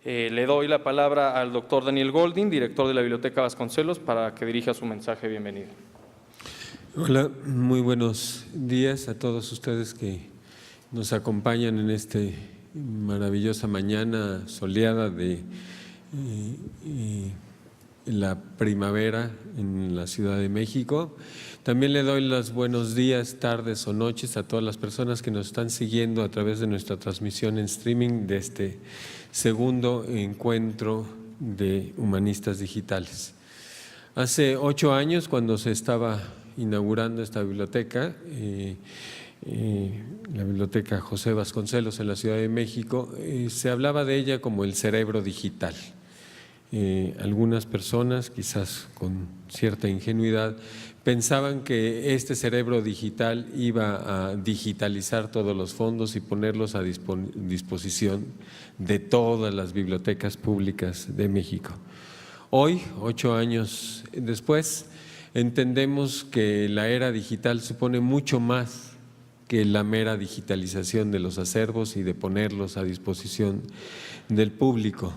Le doy la palabra al doctor Daniel Goldin, director de la Biblioteca Vasconcelos, para que dirija su mensaje. Bienvenido. Hola, muy buenos días a todos ustedes que nos acompañan en esta maravillosa mañana soleada de la primavera en la Ciudad de México. También le doy los buenos días, tardes o noches a todas las personas que nos están siguiendo a través de nuestra transmisión en streaming de este segundo encuentro de humanistas digitales. Hace 8 años, cuando se estaba inaugurando esta biblioteca, la Biblioteca José Vasconcelos en la Ciudad de México, se hablaba de ella como el cerebro digital. Algunas personas, quizás con cierta ingenuidad, pensaban que este cerebro digital iba a digitalizar todos los fondos y ponerlos a disposición de todas las bibliotecas públicas de México. Hoy, 8 años después, entendemos que la era digital supone mucho más que la mera digitalización de los acervos y de ponerlos a disposición del público.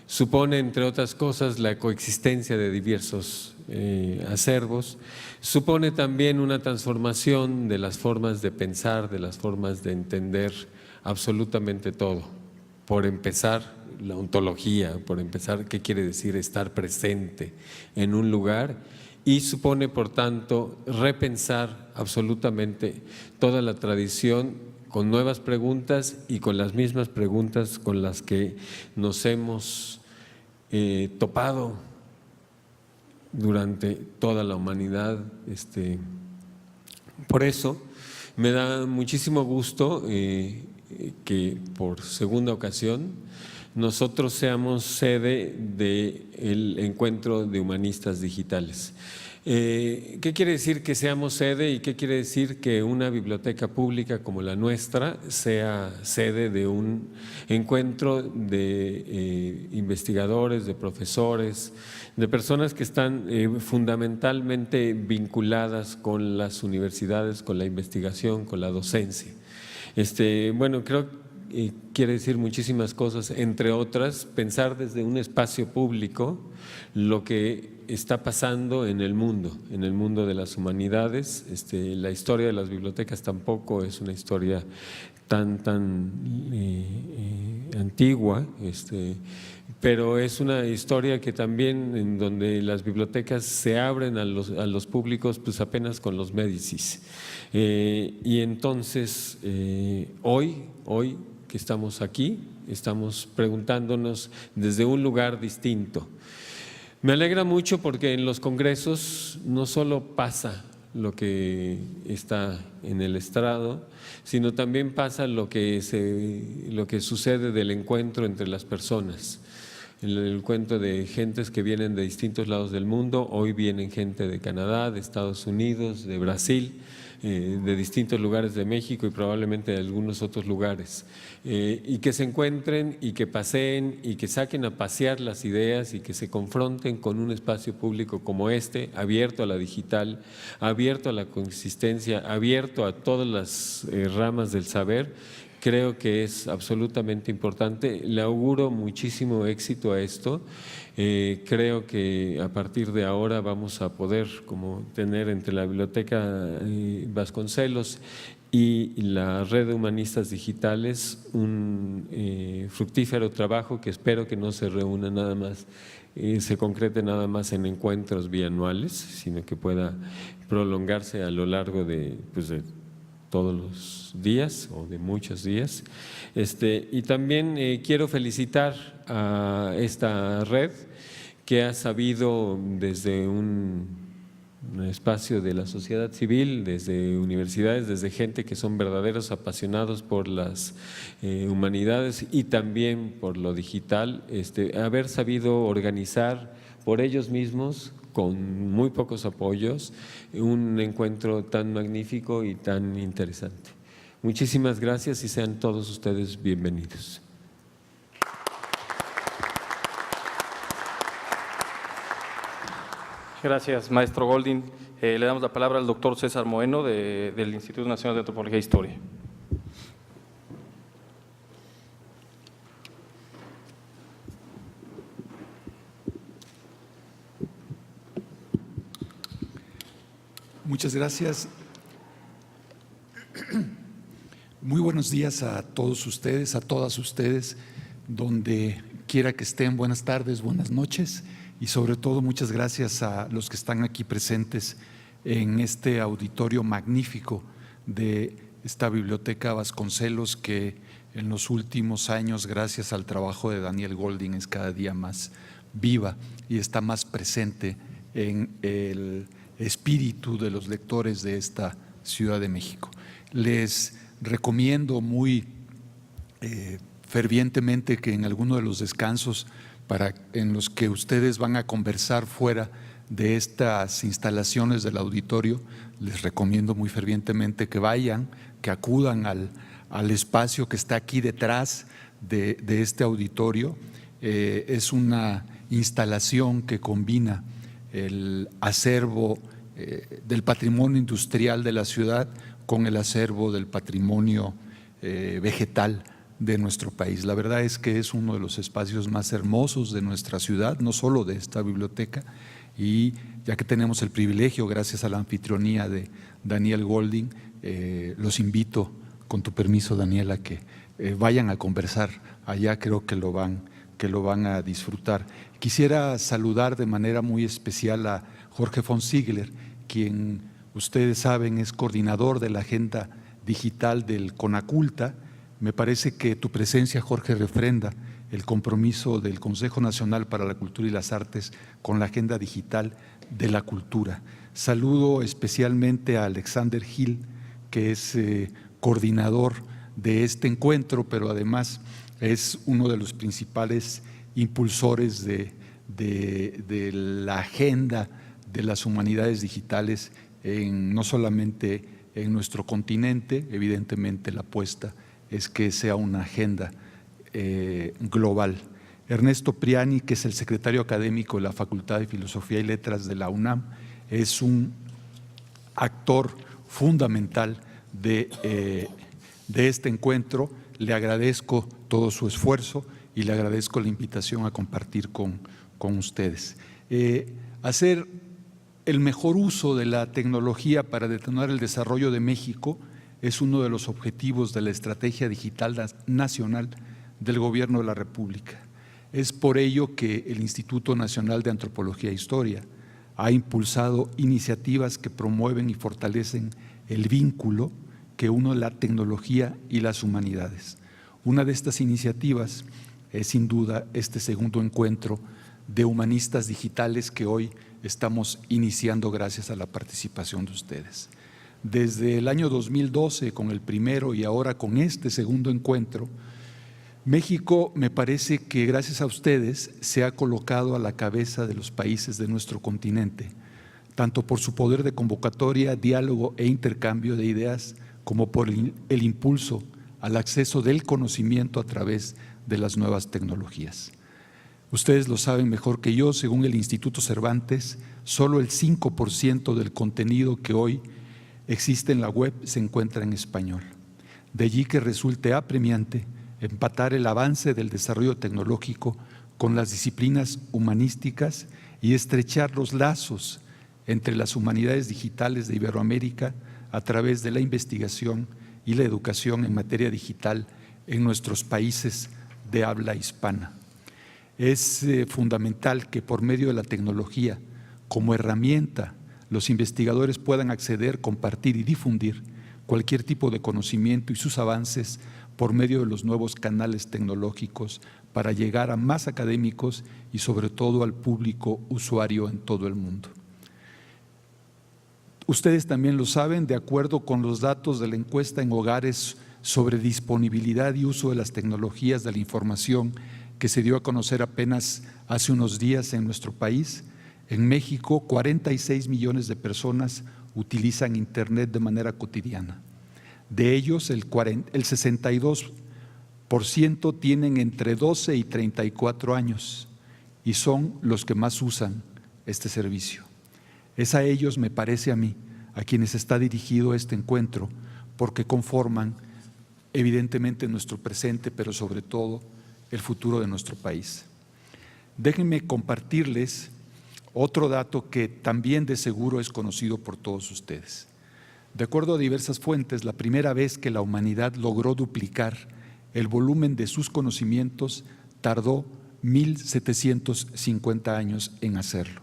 Supone, entre otras cosas, la coexistencia de diversos acervos, supone también una transformación de las formas de pensar, de las formas de entender absolutamente todo. Por empezar, la ontología, por empezar, ¿qué quiere decir estar presente en un lugar? Y supone, por tanto, repensar absolutamente toda la tradición con nuevas preguntas y con las mismas preguntas con las que nos hemos topado durante toda la humanidad. Por eso me da muchísimo gusto que por segunda ocasión nosotros seamos sede del encuentro de humanistas digitales. ¿Qué quiere decir que seamos sede y qué quiere decir que una biblioteca pública como la nuestra sea sede de un encuentro de investigadores, de profesores, de personas que están fundamentalmente vinculadas con las universidades, con la investigación, con la docencia? Bueno, creo que quiere decir muchísimas cosas, entre otras, pensar desde un espacio público lo que está pasando en el mundo de las humanidades. La historia de las bibliotecas tampoco es una historia tan antigua, pero es una historia que también en donde las bibliotecas se abren a los públicos pues apenas con los Médicis. Y entonces hoy que estamos aquí, estamos preguntándonos desde un lugar distinto. Me alegra mucho porque en los congresos no solo pasa lo que está en el estrado, sino también pasa lo que sucede del encuentro entre las personas. El encuentro de gentes que vienen de distintos lados del mundo. Hoy vienen gente de Canadá, de Estados Unidos, de Brasil, de distintos lugares de México y probablemente de algunos otros lugares, y que se encuentren y que paseen y que saquen a pasear las ideas y que se confronten con un espacio público como este, abierto a la digital, abierto a la consistencia, abierto a todas las ramas del saber. Creo que es absolutamente importante. Le auguro muchísimo éxito a esto. Creo que a partir de ahora vamos a poder tener entre la Biblioteca Vasconcelos y la Red de Humanistas Digitales un fructífero trabajo que espero que no se reúna nada más, se concrete nada más en encuentros bianuales, sino que pueda prolongarse a lo largo de todos los días o de muchos días. Y también quiero felicitar a esta red que ha sabido desde un un espacio de la sociedad civil, desde universidades, desde gente que son verdaderos apasionados por las humanidades y también por lo digital, haber sabido organizar por ellos mismos, con muy pocos apoyos, un encuentro tan magnífico y tan interesante. Muchísimas gracias y sean todos ustedes bienvenidos. Gracias, maestro Goldin. Le damos la palabra al doctor César Moeno del Instituto Nacional de Antropología e Historia. Muchas gracias. Muy buenos días a todos ustedes, a todas ustedes, donde quiera que estén. Buenas tardes, buenas noches y sobre todo muchas gracias a los que están aquí presentes en este auditorio magnífico de esta Biblioteca Vasconcelos, que en los últimos años, gracias al trabajo de Daniel Goldin, es cada día más viva y está más presente en el espíritu de los lectores de esta Ciudad de México. Les recomiendo muy fervientemente que en alguno de los descansos en los que ustedes van a conversar fuera de estas instalaciones del auditorio, les recomiendo muy fervientemente que vayan, que acudan al espacio que está aquí detrás de este auditorio. Es una instalación que combina el acervo del patrimonio industrial de la ciudad con el acervo del patrimonio vegetal de nuestro país. La verdad es que es uno de los espacios más hermosos de nuestra ciudad, no solo de esta biblioteca, y ya que tenemos el privilegio, gracias a la anfitrionía de Daniel Goldin, los invito, con tu permiso, Daniel, a que vayan a conversar allá. Creo que lo van a disfrutar. Quisiera saludar de manera muy especial a Jorge von Ziegler, quien ustedes saben es coordinador de la agenda digital del CONACULTA. Me parece que tu presencia, Jorge, refrenda el compromiso del Consejo Nacional para la Cultura y las Artes con la agenda digital de la cultura. Saludo especialmente a Alexander Gil, que es coordinador de este encuentro, pero además es uno de los principales impulsores de la agenda de las humanidades digitales, no solamente en nuestro continente. Evidentemente la apuesta es que sea una agenda global. Ernesto Priani, que es el secretario académico de la Facultad de Filosofía y Letras de la UNAM, es un actor fundamental de este encuentro. Le agradezco todo su esfuerzo y le agradezco la invitación a compartir con ustedes. Hacer el mejor uso de la tecnología para detonar el desarrollo de México es uno de los objetivos de la Estrategia Digital Nacional del Gobierno de la República. Es por ello que el Instituto Nacional de Antropología e Historia ha impulsado iniciativas que promueven y fortalecen el vínculo que une la tecnología y las humanidades. Una de estas iniciativas es sin duda este segundo encuentro de humanistas digitales que hoy estamos iniciando gracias a la participación de ustedes. Desde el año 2012, con el primero y ahora con este segundo encuentro, México, me parece que gracias a ustedes se ha colocado a la cabeza de los países de nuestro continente, tanto por su poder de convocatoria, diálogo e intercambio de ideas, como por el impulso al acceso del conocimiento a través de las nuevas tecnologías. Ustedes lo saben mejor que yo, según el Instituto Cervantes, solo el 5% del contenido que hoy existe en la web se encuentra en español. De allí que resulte apremiante empatar el avance del desarrollo tecnológico con las disciplinas humanísticas y estrechar los lazos entre las humanidades digitales de Iberoamérica a través de la investigación y la educación en materia digital en nuestros países de habla hispana. Es fundamental que por medio de la tecnología, como herramienta, los investigadores puedan acceder, compartir y difundir cualquier tipo de conocimiento y sus avances por medio de los nuevos canales tecnológicos para llegar a más académicos y sobre todo al público usuario en todo el mundo. Ustedes también lo saben, de acuerdo con los datos de la encuesta en hogares sobre disponibilidad y uso de las tecnologías de la información que se dio a conocer apenas hace unos días en nuestro país, en México 46 millones de personas utilizan Internet de manera cotidiana. De ellos, el 62% tienen entre 12 y 34 años y son los que más usan este servicio. Es a ellos, me parece a mí, a quienes está dirigido este encuentro, porque conforman evidentemente nuestro presente, pero sobre todo el futuro de nuestro país. Déjenme compartirles otro dato que también de seguro es conocido por todos ustedes. De acuerdo a diversas fuentes, la primera vez que la humanidad logró duplicar el volumen de sus conocimientos tardó 1750 años en hacerlo.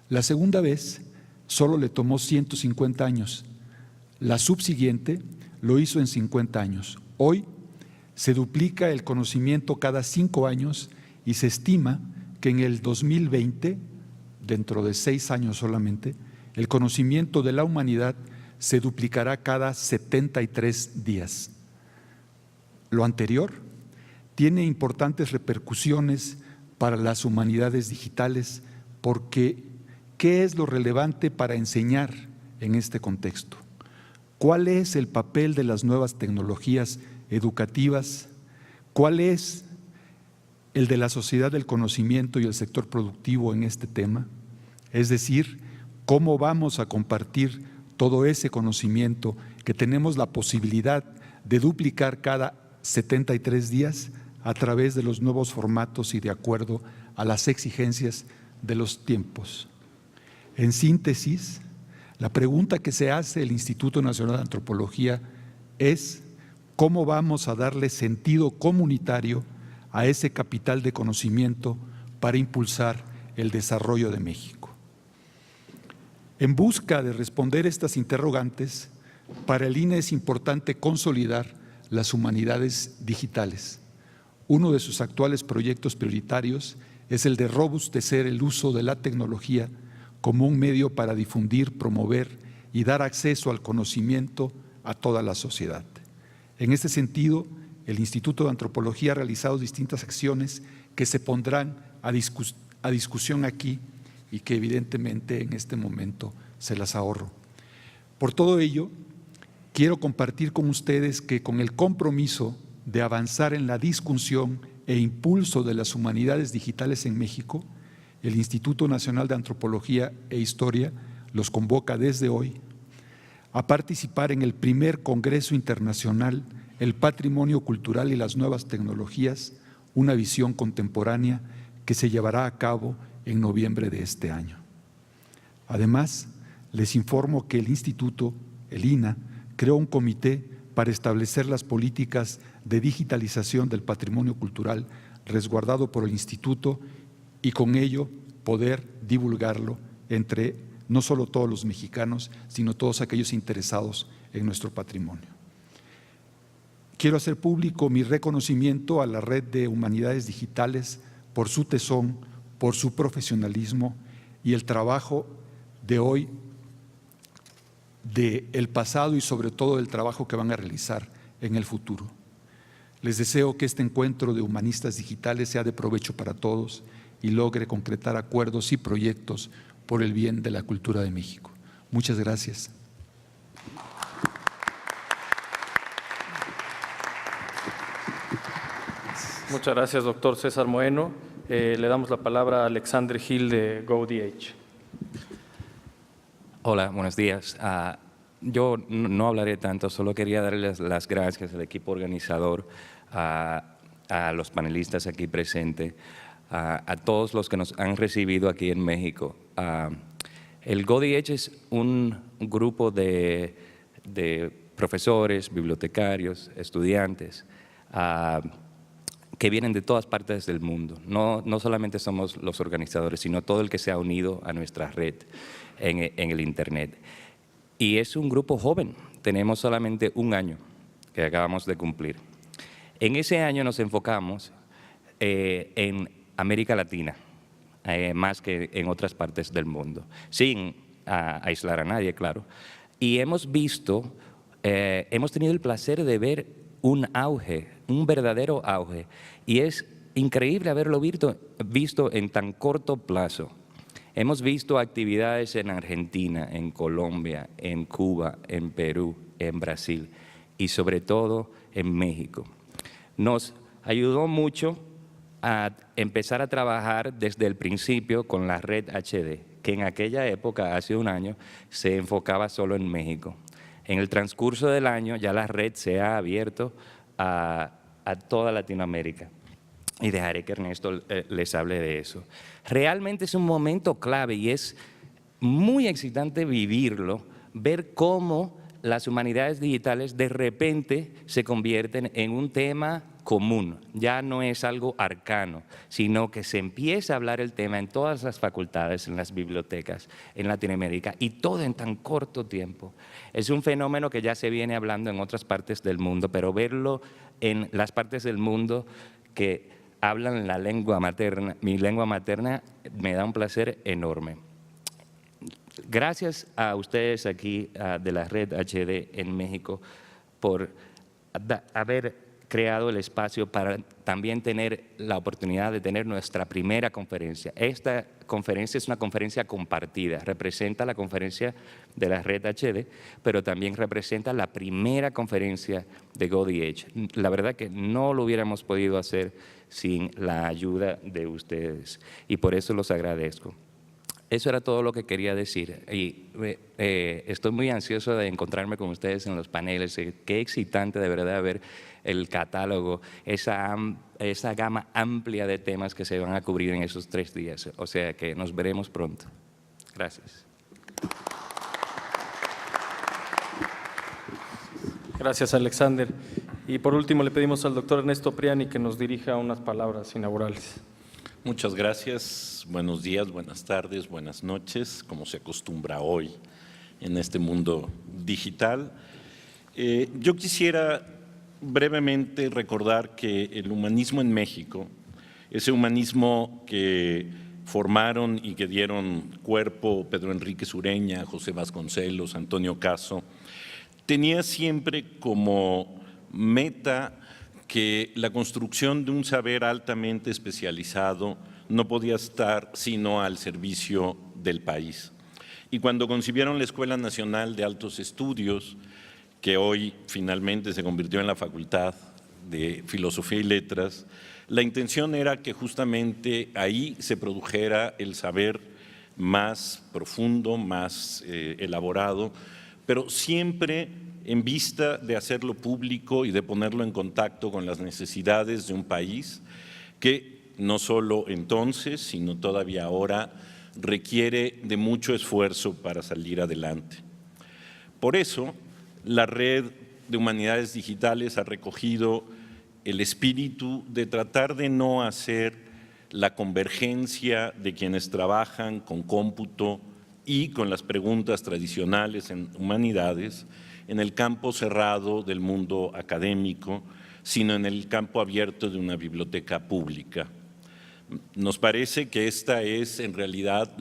La segunda vez solo le tomó 150 años. La subsiguiente lo hizo en 50 años. Hoy se duplica el conocimiento cada 5 años y se estima que en el 2020, dentro de 6 años solamente, el conocimiento de la humanidad se duplicará cada 73 días. Lo anterior tiene importantes repercusiones para las humanidades digitales porque ¿qué es lo relevante para enseñar en este contexto? ¿Cuál es el papel de las nuevas tecnologías educativas? ¿Cuál es el de la sociedad del conocimiento y el sector productivo en este tema? Es decir, ¿cómo vamos a compartir todo ese conocimiento que tenemos la posibilidad de duplicar cada 73 días a través de los nuevos formatos y de acuerdo a las exigencias de los tiempos? En síntesis, la pregunta que se hace el Instituto Nacional de Antropología es ¿cómo vamos a darle sentido comunitario a ese capital de conocimiento para impulsar el desarrollo de México? En busca de responder estas interrogantes, para el INE es importante consolidar las humanidades digitales. Uno de sus actuales proyectos prioritarios es el de robustecer el uso de la tecnología como un medio para difundir, promover y dar acceso al conocimiento a toda la sociedad. En este sentido, el Instituto de Antropología ha realizado distintas acciones que se pondrán a discusión aquí y que evidentemente en este momento se las ahorro. Por todo ello, quiero compartir con ustedes que con el compromiso de avanzar en la discusión e impulso de las humanidades digitales en México, el Instituto Nacional de Antropología e Historia los convoca desde hoy a participar en el primer Congreso Internacional El Patrimonio Cultural y las Nuevas Tecnologías, una visión contemporánea que se llevará a cabo en noviembre de este año. Además, les informo que el Instituto, el INA, creó un comité para establecer las políticas de digitalización del patrimonio cultural resguardado por el Instituto y con ello poder divulgarlo entre no solo todos los mexicanos, sino todos aquellos interesados en nuestro patrimonio. Quiero hacer público mi reconocimiento a la Red de Humanidades Digitales por su tesón, por su profesionalismo y el trabajo de hoy, del pasado y sobre todo el trabajo que van a realizar en el futuro. Les deseo que este encuentro de humanistas digitales sea de provecho para todos y logre concretar acuerdos y proyectos por el bien de la cultura de México. Muchas gracias. Muchas gracias, doctor César Moeno. Le damos la palabra a Alexandre Gil de GoDH. Hola, buenos días. Yo no hablaré tanto, solo quería darles las gracias al equipo organizador, a los panelistas aquí presentes, a todos los que nos han recibido aquí en México. El GoDH es un grupo de profesores, bibliotecarios, estudiantes que vienen de todas partes del mundo. No solamente somos los organizadores, sino todo el que se ha unido a nuestra red en el Internet. Y es un grupo joven, tenemos solamente un año que acabamos de cumplir. En ese año nos enfocamos en América Latina, más que en otras partes del mundo. Sí, aislar a nadie, claro. Y hemos visto, hemos tenido el placer de ver un auge, un verdadero auge. Y es increíble haberlo visto en tan corto plazo. Hemos visto actividades en Argentina, en Colombia, en Cuba, en Perú, en Brasil y sobre todo en México. Nos ayudó mucho a empezar a trabajar desde el principio con la red HD, que en aquella época, hace un año, se enfocaba solo en México. En el transcurso del año ya la red se ha abierto a toda Latinoamérica. Y dejaré que Ernesto les hable de eso. Realmente es un momento clave y es muy excitante vivirlo, ver cómo las humanidades digitales de repente se convierten en un tema común. Ya no es algo arcano, sino que se empieza a hablar el tema en todas las facultades, en las bibliotecas, en Latinoamérica, y todo en tan corto tiempo. Es un fenómeno que ya se viene hablando en otras partes del mundo, pero verlo en las partes del mundo que hablan la lengua materna, mi lengua materna, me da un placer enorme. Gracias a ustedes aquí de la Red HD en México por haber creado el espacio para también tener la oportunidad de tener nuestra primera conferencia. Esta conferencia es una conferencia compartida, representa la conferencia de la Red HD, pero también representa la primera conferencia de GoDH. La verdad que no lo hubiéramos podido hacer sin la ayuda de ustedes y por eso los agradezco. Eso era todo lo que quería decir y estoy muy ansioso de encontrarme con ustedes en los paneles. Qué excitante de verdad ver el catálogo, esa gama amplia de temas que se van a cubrir en esos 3 días. O sea que nos veremos pronto. Gracias. Gracias, Alexander. Y por último le pedimos al doctor Ernesto Priani que nos dirija unas palabras inaugurales. Muchas gracias, buenos días, buenas tardes, buenas noches, como se acostumbra hoy en este mundo digital. Yo quisiera brevemente recordar que el humanismo en México, ese humanismo que formaron y que dieron cuerpo Pedro Enrique Sureña, José Vasconcelos, Antonio Caso, tenía siempre como meta que la construcción de un saber altamente especializado no podía estar sino al servicio del país. Y cuando concibieron la Escuela Nacional de Altos Estudios, que hoy finalmente se convirtió en la Facultad de Filosofía y Letras, la intención era que justamente ahí se produjera el saber más profundo, más elaborado, pero siempre en vista de hacerlo público y de ponerlo en contacto con las necesidades de un país que no solo entonces, sino todavía ahora, requiere de mucho esfuerzo para salir adelante. Por eso, la Red de Humanidades Digitales ha recogido el espíritu de tratar de no hacer la convergencia de quienes trabajan con cómputo y con las preguntas tradicionales en humanidades, en el campo cerrado del mundo académico, sino en el campo abierto de una biblioteca pública. Nos parece que esta es en realidad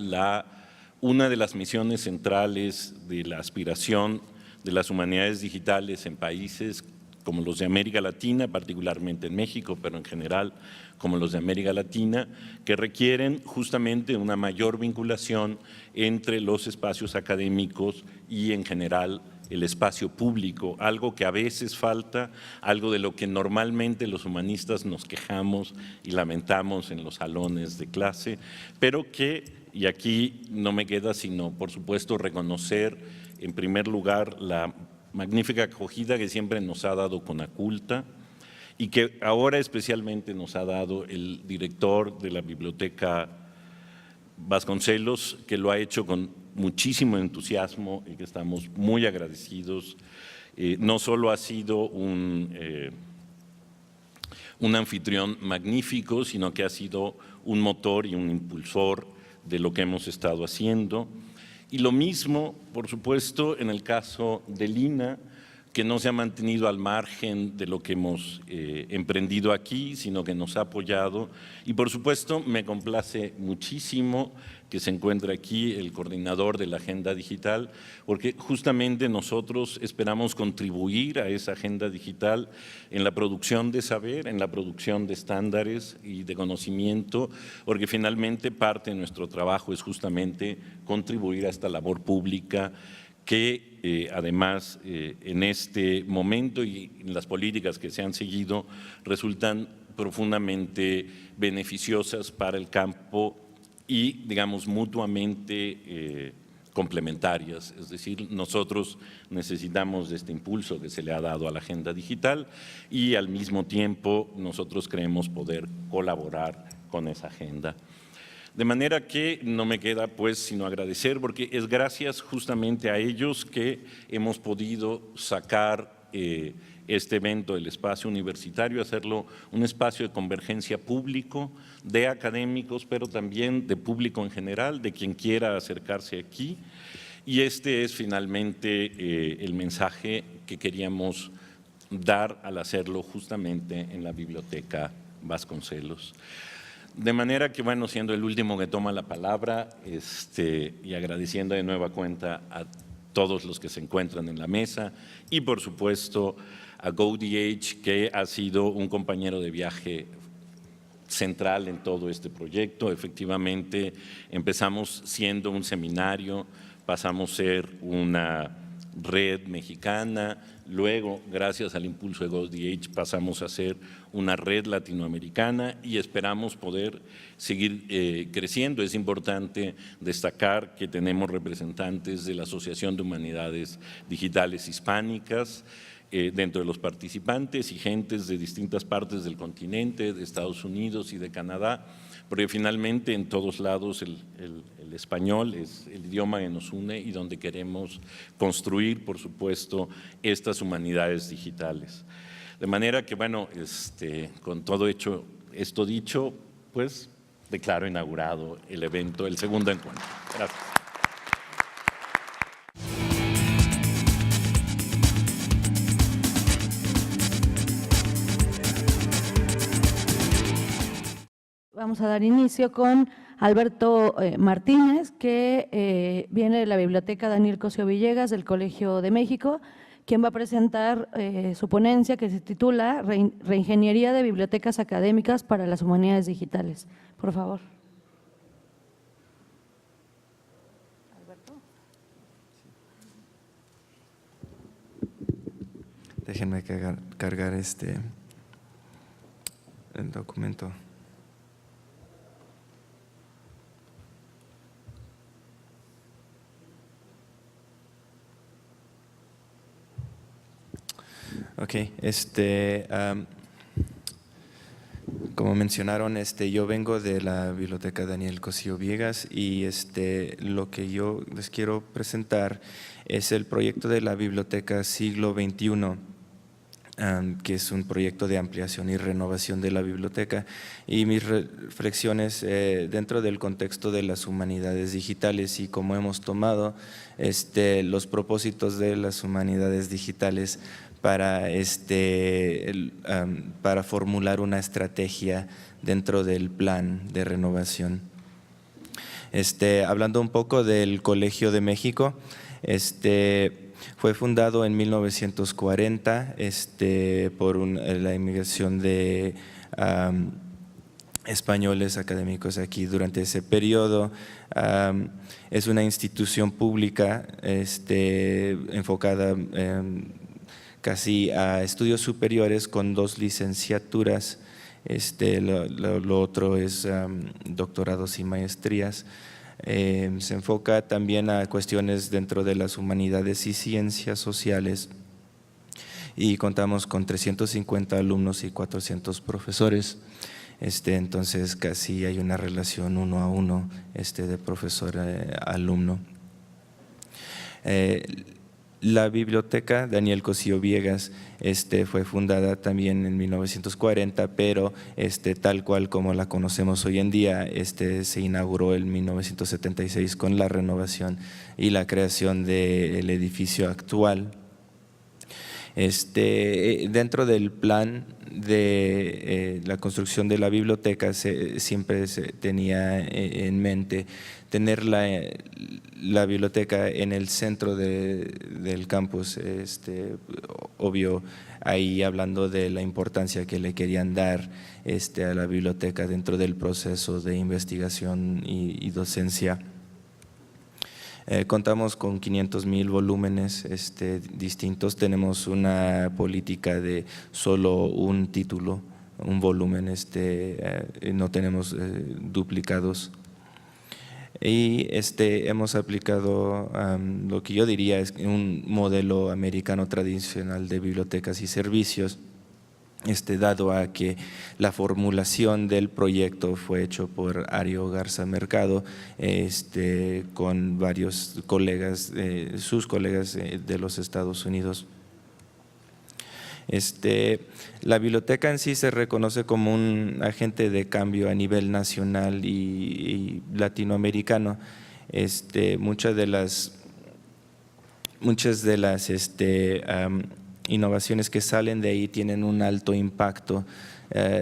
una de las misiones centrales de la aspiración de las humanidades digitales en países como los de América Latina, particularmente en México, pero en general como los de América Latina, que requieren justamente una mayor vinculación entre los espacios académicos y en general el espacio público, algo que a veces falta, algo de lo que normalmente los humanistas nos quejamos y lamentamos en los salones de clase, pero que, y aquí no me queda sino por supuesto reconocer en primer lugar la magnífica acogida que siempre nos ha dado Conaculta y que ahora especialmente nos ha dado el director de la Biblioteca Vasconcelos, que lo ha hecho con muchísimo entusiasmo y que estamos muy agradecidos. No solo ha sido un anfitrión magnífico, sino que ha sido un motor y un impulsor de lo que hemos estado haciendo. Y lo mismo, por supuesto, en el caso de Lina, que no se ha mantenido al margen de lo que hemos emprendido aquí, sino que nos ha apoyado. Y por supuesto me complace muchísimo que se encuentre aquí el coordinador de la Agenda Digital, porque justamente nosotros esperamos contribuir a esa agenda digital en la producción de saber, en la producción de estándares y de conocimiento, porque finalmente parte de nuestro trabajo es justamente contribuir a esta labor pública que además en este momento y en las políticas que se han seguido resultan profundamente beneficiosas para el campo y, digamos, mutuamente complementarias. Es decir, nosotros necesitamos de este impulso que se le ha dado a la agenda digital y al mismo tiempo nosotros creemos poder colaborar con esa agenda. De manera que no me queda pues sino agradecer, porque es gracias justamente a ellos que hemos podido sacar este evento del espacio universitario, hacerlo un espacio de convergencia público, de académicos, pero también de público en general, de quien quiera acercarse aquí. Y este es finalmente el mensaje que queríamos dar al hacerlo justamente en la Biblioteca Vasconcelos. De manera que, bueno, siendo el último que toma la palabra y agradeciendo de nueva cuenta a todos los que se encuentran en la mesa y, por supuesto, a GoDH, que ha sido un compañero de viaje central en todo este proyecto. Efectivamente, empezamos siendo un seminario, pasamos a ser una red mexicana, luego, gracias al impulso de GoDH, pasamos a ser una red latinoamericana y esperamos poder seguir creciendo. Es importante destacar que tenemos representantes de la Asociación de Humanidades Digitales Hispánicas dentro de los participantes y gentes de distintas partes del continente, de Estados Unidos y de Canadá, porque finalmente en todos lados el español es el idioma que nos une y donde queremos construir, por supuesto, estas humanidades digitales. De manera que, bueno, con todo esto dicho, pues declaro inaugurado el evento, el segundo encuentro. Gracias. Vamos a dar inicio con Alberto Martínez, que viene de la Biblioteca Daniel Cosío Villegas del Colegio de México, quien va a presentar su ponencia que se titula Reingeniería de Bibliotecas Académicas para las Humanidades Digitales. Por favor. Alberto. Déjenme cargar el documento. Ok, como mencionaron, yo vengo de la Biblioteca Daniel Cosío Villegas y lo que yo les quiero presentar es el proyecto de la Biblioteca Siglo XXI, que es un proyecto de ampliación y renovación de la biblioteca, y mis reflexiones dentro del contexto de las humanidades digitales y cómo hemos tomado los propósitos de las humanidades digitales para formular una estrategia dentro del plan de renovación. Hablando un poco del Colegio de México, fue fundado en 1940 por la inmigración de españoles académicos aquí durante ese periodo. Es una institución pública enfocada casi a estudios superiores con 2 licenciaturas, lo otro es doctorados y maestrías. Se enfoca también a cuestiones dentro de las humanidades y ciencias sociales y contamos con 350 alumnos y 400 profesores. Entonces casi hay una relación 1 a 1 de profesor-alumno. La Biblioteca Daniel Cosío Villegas fue fundada también en 1940, pero tal cual como la conocemos hoy en día, se inauguró en 1976 con la renovación y la creación del edificio actual. Dentro del plan de la construcción de la biblioteca siempre se tenía en mente tener la biblioteca en el centro del campus, obvio, ahí hablando de la importancia que le querían dar a la biblioteca dentro del proceso de investigación y docencia. Contamos con 500,000 volúmenes distintos, tenemos una política de solo un título, un volumen, no tenemos duplicados. Y hemos aplicado lo que yo diría es un modelo americano tradicional de bibliotecas y servicios, dado a que la formulación del proyecto fue hecho por Ario Garza Mercado, con varios colegas, sus colegas de los Estados Unidos. La biblioteca en sí se reconoce como un agente de cambio a nivel nacional y latinoamericano. Muchas de las innovaciones que salen de ahí tienen un alto impacto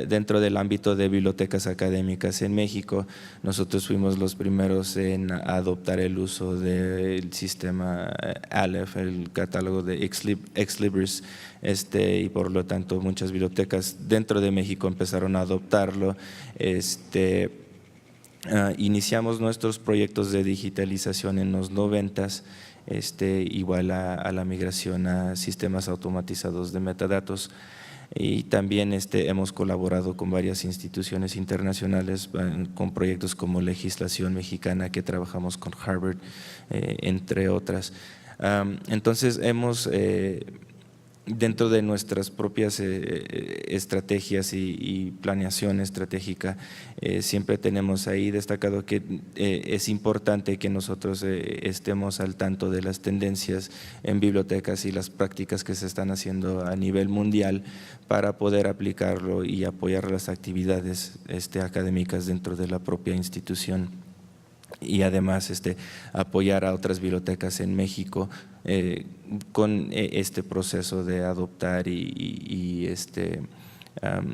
dentro del ámbito de bibliotecas académicas en México. Nosotros fuimos los primeros en adoptar el uso del sistema Aleph, el catálogo de Exlibris, y por lo tanto muchas bibliotecas dentro de México empezaron a adoptarlo. Iniciamos nuestros proyectos de digitalización en los 90s, igual a la migración a sistemas automatizados de metadatos, y también hemos colaborado con varias instituciones internacionales con proyectos como Legislación Mexicana, que trabajamos con Harvard, entre otras. Entonces hemos dentro de nuestras propias estrategias y planeación estratégica, siempre tenemos ahí destacado que es importante que nosotros estemos al tanto de las tendencias en bibliotecas y las prácticas que se están haciendo a nivel mundial para poder aplicarlo y apoyar las actividades académicas dentro de la propia institución. Y además apoyar a otras bibliotecas en México con este proceso de adoptar y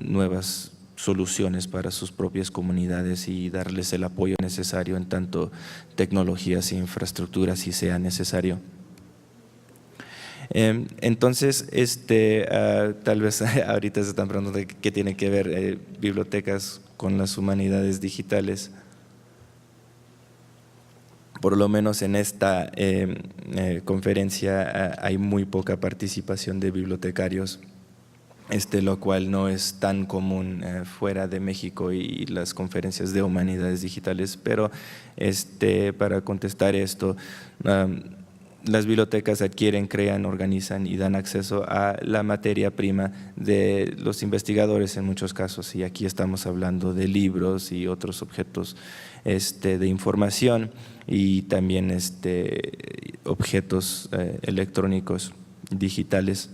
nuevas soluciones para sus propias comunidades y darles el apoyo necesario en tanto tecnologías e infraestructuras si sea necesario. Entonces, tal vez ahorita se están preguntando qué tiene que ver bibliotecas con las humanidades digitales. Por lo menos en esta conferencia hay muy poca participación de bibliotecarios, lo cual no es tan común fuera de México y las conferencias de humanidades digitales. Pero para contestar esto, las bibliotecas adquieren, crean, organizan y dan acceso a la materia prima de los investigadores en muchos casos, y aquí estamos hablando de libros y otros objetos de información, y también objetos electrónicos digitales.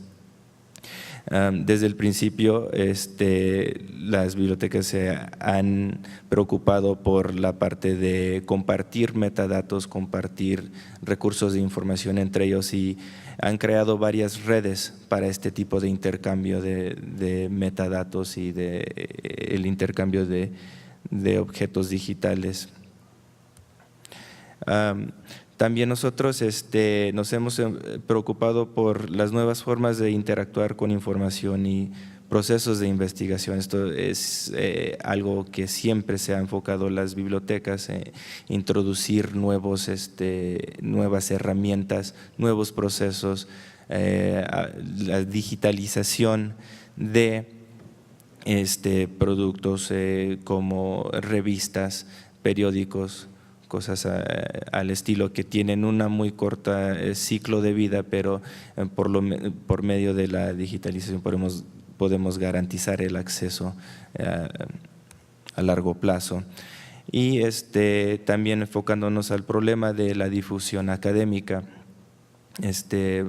Desde el principio las bibliotecas se han preocupado por la parte de compartir metadatos, compartir recursos de información entre ellos, y han creado varias redes para este tipo de intercambio de metadatos y el intercambio de objetos digitales. También nosotros nos hemos preocupado por las nuevas formas de interactuar con información y procesos de investigación. Esto es algo que siempre se ha enfocado en las bibliotecas, introducir nuevas herramientas, nuevos procesos, la digitalización de productos como revistas, periódicos, cosas al estilo que tienen una muy corta ciclo de vida, pero por medio de la digitalización podemos garantizar el acceso a largo plazo. Y también enfocándonos al problema de la difusión académica,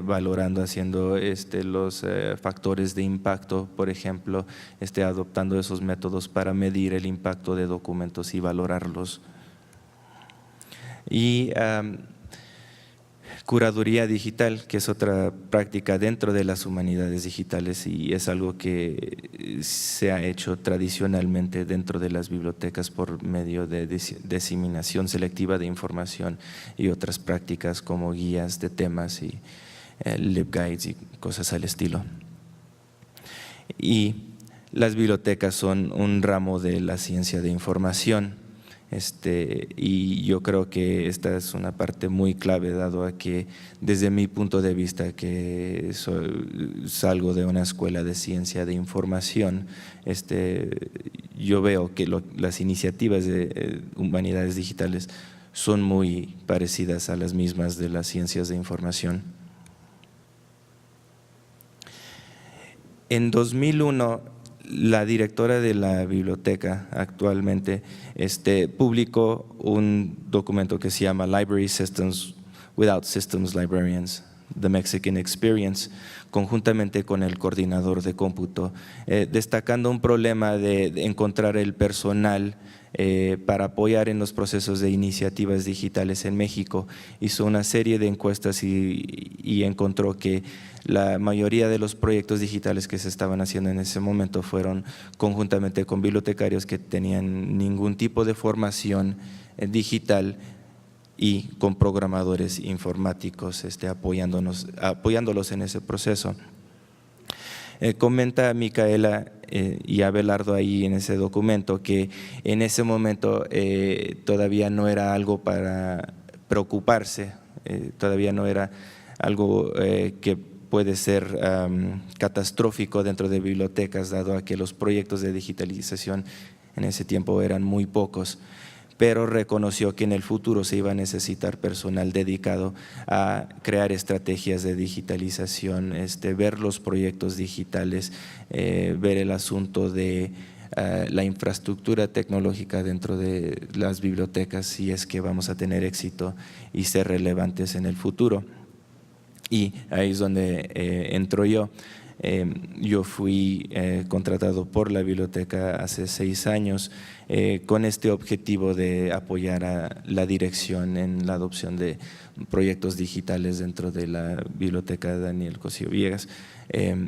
valorando, haciendo los factores de impacto, por ejemplo, adoptando esos métodos para medir el impacto de documentos y valorarlos. Y curaduría digital, que es otra práctica dentro de las humanidades digitales y es algo que se ha hecho tradicionalmente dentro de las bibliotecas por medio de diseminación selectiva de información y otras prácticas como guías de temas y libguides y cosas al estilo. Y las bibliotecas son un ramo de la ciencia de información. Y yo creo que esta es una parte muy clave, dado a que desde mi punto de vista, que salgo de una escuela de ciencia de información, yo veo que las iniciativas de humanidades digitales son muy parecidas a las mismas de las ciencias de información. En 2001, la directora de la biblioteca actualmente publicó un documento que se llama Library Systems Without Systems Librarians, The Mexican Experience, conjuntamente con el coordinador de cómputo, destacando un problema de encontrar el personal para apoyar en los procesos de iniciativas digitales en México. Hizo una serie de encuestas y encontró que la mayoría de los proyectos digitales que se estaban haciendo en ese momento fueron conjuntamente con bibliotecarios que tenían ningún tipo de formación digital y con programadores informáticos apoyándolos en ese proceso. Comenta Micaela y Abelardo ahí en ese documento que en ese momento todavía no era algo para preocuparse, todavía no era algo que puede ser catastrófico dentro de bibliotecas, dado a que los proyectos de digitalización en ese tiempo eran muy pocos, pero reconoció que en el futuro se iba a necesitar personal dedicado a crear estrategias de digitalización, ver los proyectos digitales, ver el asunto de la infraestructura tecnológica dentro de las bibliotecas, si es que vamos a tener éxito y ser relevantes en el futuro. Y ahí es donde entro yo. Yo fui contratado por la biblioteca hace 6 años con este objetivo de apoyar a la dirección en la adopción de proyectos digitales dentro de la biblioteca Daniel Cosío Villegas.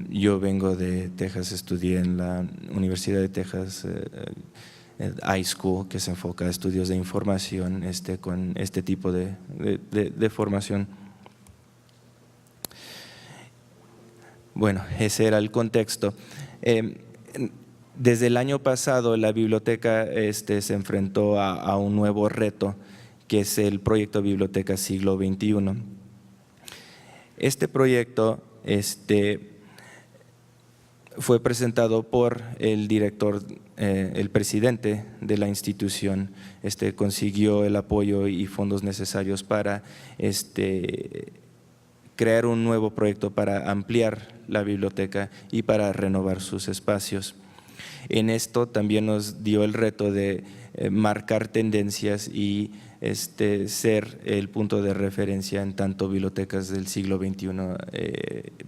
Yo vengo de Texas, estudié en la Universidad de Texas iSchool, que se enfoca a estudios de información con este tipo de formación. Bueno, ese era el contexto. Desde el año pasado la biblioteca se enfrentó a un nuevo reto, que es el proyecto Biblioteca Siglo XXI. Este proyecto fue presentado por el director, el presidente de la institución, consiguió el apoyo y fondos necesarios para crear un nuevo proyecto para ampliar la biblioteca y para renovar sus espacios. En esto también nos dio el reto de marcar tendencias y ser el punto de referencia en tanto bibliotecas del siglo XXI,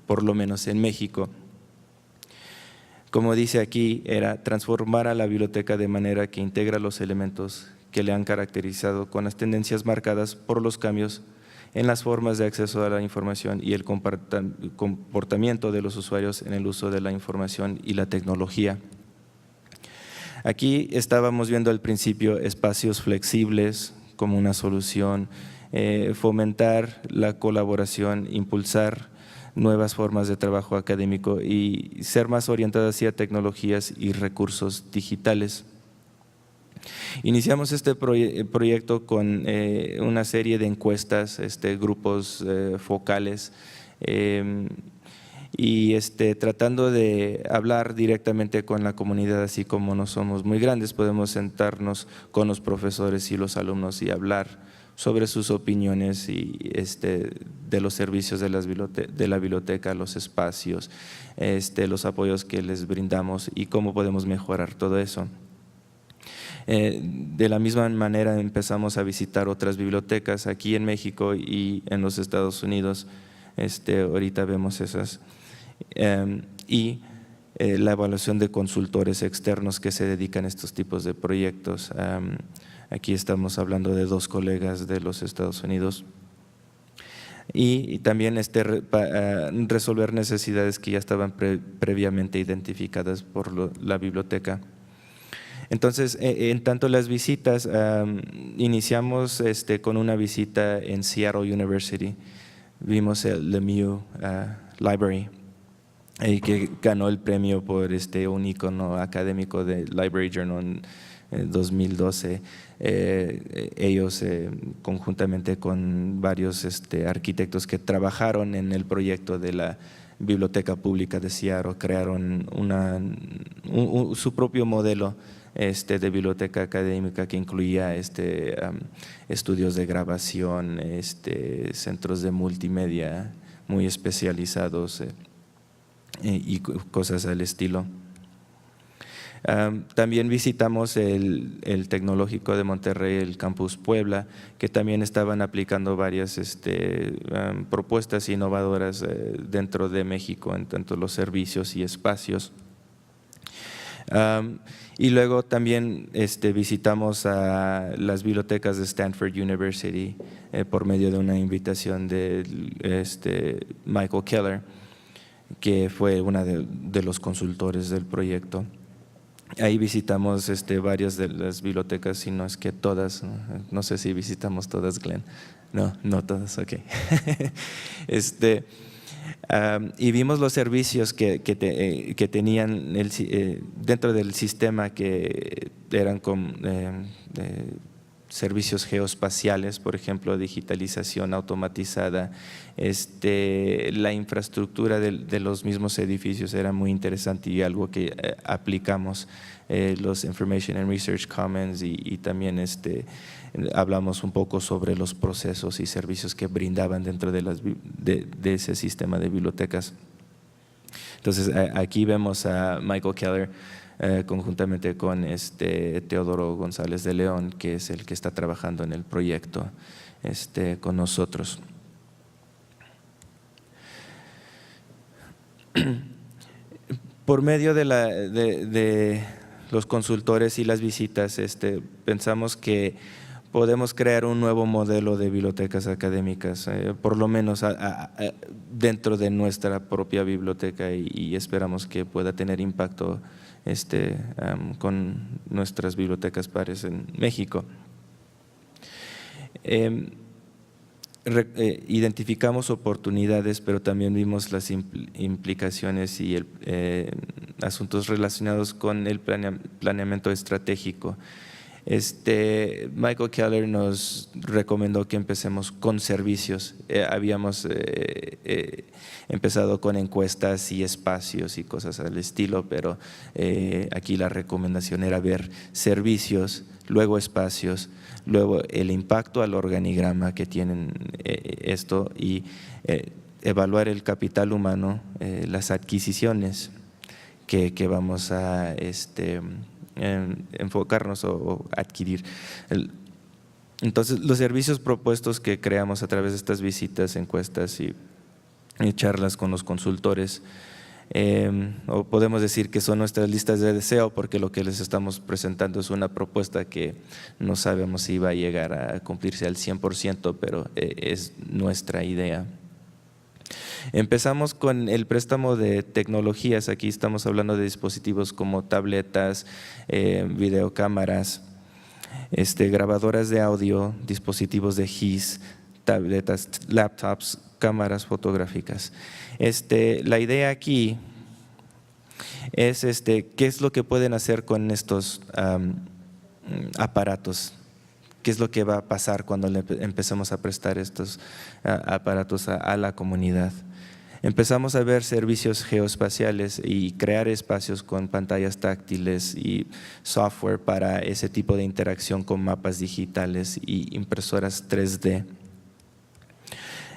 por lo menos en México. Como dice aquí, era transformar a la biblioteca de manera que integra los elementos que le han caracterizado con las tendencias marcadas por los cambios en las formas de acceso a la información y el comportamiento de los usuarios en el uso de la información y la tecnología. Aquí estábamos viendo al principio espacios flexibles como una solución, fomentar la colaboración, impulsar nuevas formas de trabajo académico y ser más orientada hacia tecnologías y recursos digitales. Iniciamos este proyecto con una serie de encuestas, grupos focales y tratando de hablar directamente con la comunidad, así como no somos muy grandes, podemos sentarnos con los profesores y los alumnos y hablar sobre sus opiniones y de los servicios de la biblioteca, los espacios, los apoyos que les brindamos y cómo podemos mejorar todo eso. De la misma manera empezamos a visitar otras bibliotecas aquí en México y en los Estados Unidos, ahorita vemos esas, y la evaluación de consultores externos que se dedican a estos tipos de proyectos. Aquí estamos hablando de 2 colegas de los Estados Unidos. y también resolver necesidades que ya estaban previamente identificadas por la biblioteca. Entonces, en tanto las visitas, iniciamos con una visita en Seattle University. Vimos el Lemieux Library, que ganó el premio por un icono académico de Library Journal en 2012. Ellos, conjuntamente con varios arquitectos que trabajaron en el proyecto de la Biblioteca Pública de Seattle, crearon su propio modelo de biblioteca académica que incluía estudios de grabación, centros de multimedia muy especializados y cosas al estilo. También visitamos el Tecnológico de Monterrey, el Campus Puebla, que también estaban aplicando varias propuestas innovadoras dentro de México en tanto los servicios y espacios. Y luego también visitamos a las bibliotecas de Stanford University por medio de una invitación de Michael Keller, que fue una de los consultores del proyecto. Ahí visitamos varias de las bibliotecas, si no es que todas. No sé si visitamos todas, Glenn. No todas, ok. Y vimos los servicios que tenían dentro del sistema, que eran servicios geoespaciales, por ejemplo, digitalización automatizada. La infraestructura de los mismos edificios era muy interesante y algo que aplicamos, los Information and Research Commons, y también hablamos un poco sobre los procesos y servicios que brindaban dentro de ese sistema de bibliotecas. Entonces, aquí vemos a Michael Keller conjuntamente con Teodoro González de León, que es el que está trabajando en el proyecto con nosotros. Por medio de los consultores y las visitas, pensamos que podemos crear un nuevo modelo de bibliotecas académicas, por lo menos dentro de nuestra propia biblioteca, y esperamos que pueda tener impacto con nuestras bibliotecas pares en México. Identificamos oportunidades, pero también vimos las implicaciones y asuntos relacionados con el planeamiento estratégico. Michael Keller nos recomendó que empecemos con servicios. Habíamos empezado con encuestas y espacios y cosas al estilo, pero aquí la recomendación era ver servicios, luego espacios, luego el impacto al organigrama que tienen esto, y evaluar el capital humano, las adquisiciones que vamos a enfocarnos o adquirir. Entonces, los servicios propuestos que creamos a través de estas visitas, encuestas y charlas con los consultores, o podemos decir que son nuestras listas de deseo, porque lo que les estamos presentando es una propuesta que no sabemos si va a llegar a cumplirse al 100%, pero es nuestra idea. Empezamos con el préstamo de tecnologías. Aquí estamos hablando de dispositivos como tabletas, videocámaras, grabadoras de audio, dispositivos de GIS, tabletas, laptops, cámaras fotográficas. La idea aquí es qué es lo que pueden hacer con estos aparatos. ¿Qué es lo que va a pasar cuando empecemos a prestar estos aparatos a la comunidad? Empezamos a ver servicios geoespaciales y crear espacios con pantallas táctiles y software para ese tipo de interacción con mapas digitales y impresoras 3D.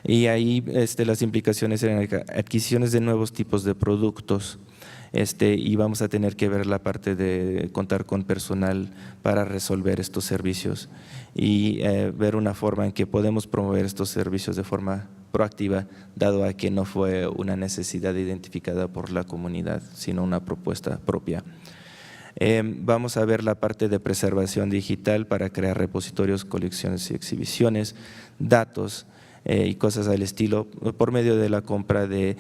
Y ahí las implicaciones eran adquisiciones de nuevos tipos de productos. Y vamos a tener que ver la parte de contar con personal para resolver estos servicios y ver una forma en que podemos promover estos servicios de forma proactiva, dado a que no fue una necesidad identificada por la comunidad, sino una propuesta propia. Vamos a ver la parte de preservación digital para crear repositorios, colecciones y exhibiciones, datos, y cosas al estilo por medio de la compra de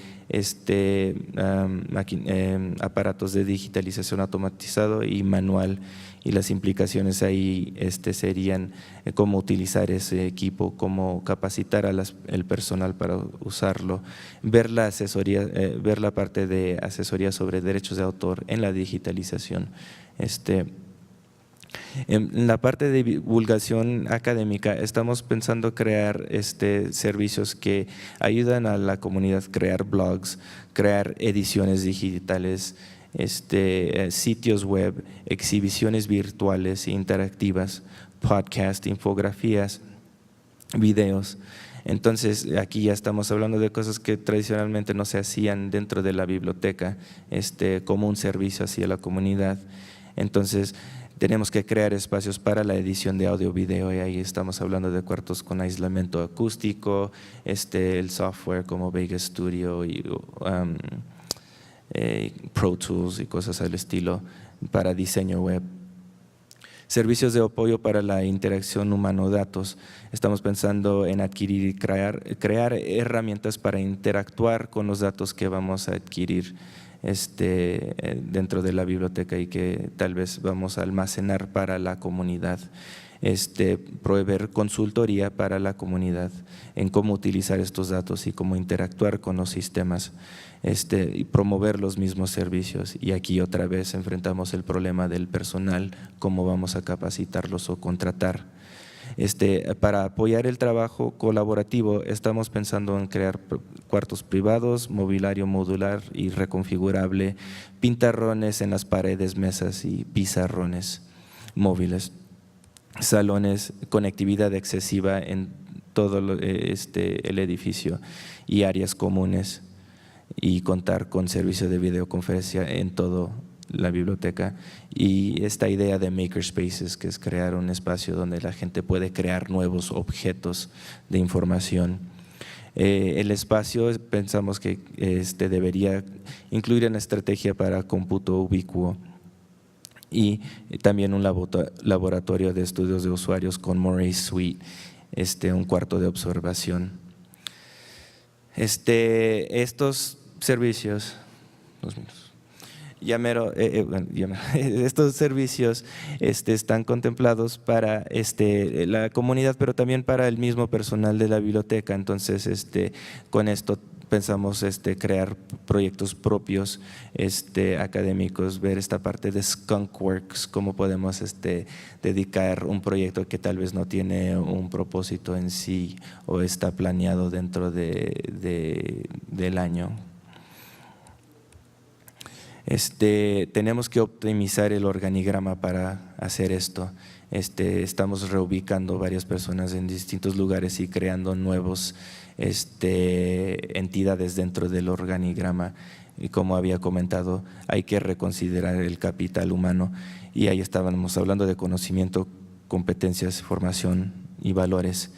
aparatos de digitalización automatizado y manual, y las implicaciones ahí serían cómo utilizar ese equipo, cómo capacitar el personal para usarlo, ver la asesoría, ver la parte de asesoría sobre derechos de autor en la digitalización. En la parte de divulgación académica estamos pensando crear servicios que ayudan a la comunidad a crear blogs, crear ediciones digitales, sitios web, exhibiciones virtuales e interactivas, podcast, infografías, videos. Entonces, aquí ya estamos hablando de cosas que tradicionalmente no se hacían dentro de la biblioteca, como un servicio hacia la comunidad. Entonces, tenemos que crear espacios para la edición de audio, video, y ahí estamos hablando de cuartos con aislamiento acústico, el software como Vegas Studio y Pro Tools y cosas al estilo para diseño web. Servicios de apoyo para la interacción humano-datos. Estamos pensando en adquirir y crear herramientas para interactuar con los datos que vamos a adquirir dentro de la biblioteca y que tal vez vamos a almacenar para la comunidad. Proveer consultoría para la comunidad en cómo utilizar estos datos y cómo interactuar con los sistemas, y promover los mismos servicios. Y aquí otra vez enfrentamos el problema del personal, cómo vamos a capacitarlos o contratar. Para apoyar el trabajo colaborativo estamos pensando en crear cuartos privados, mobiliario modular y reconfigurable, pintarrones en las paredes, mesas y pizarrones móviles, salones, conectividad excesiva en todo el edificio y áreas comunes, y contar con servicio de videoconferencia en toda la biblioteca, y esta idea de makerspaces, que es crear un espacio donde la gente puede crear nuevos objetos de información. El espacio pensamos que debería incluir una estrategia para cómputo ubicuo y también un laboratorio de estudios de usuarios con Moray Suite, un cuarto de observación. Estos servicios, estos servicios están contemplados para la comunidad, pero también para el mismo personal de la biblioteca. Entonces, con esto pensamos crear proyectos propios académicos, ver esta parte de Skunkworks, cómo podemos dedicar un proyecto que tal vez no tiene un propósito en sí o está planeado dentro del año. Tenemos que optimizar el organigrama para hacer esto. Estamos reubicando varias personas en distintos lugares y creando nuevos entidades dentro del organigrama. Y como había comentado, hay que reconsiderar el capital humano, y ahí estábamos hablando de conocimiento, competencias, formación y valores.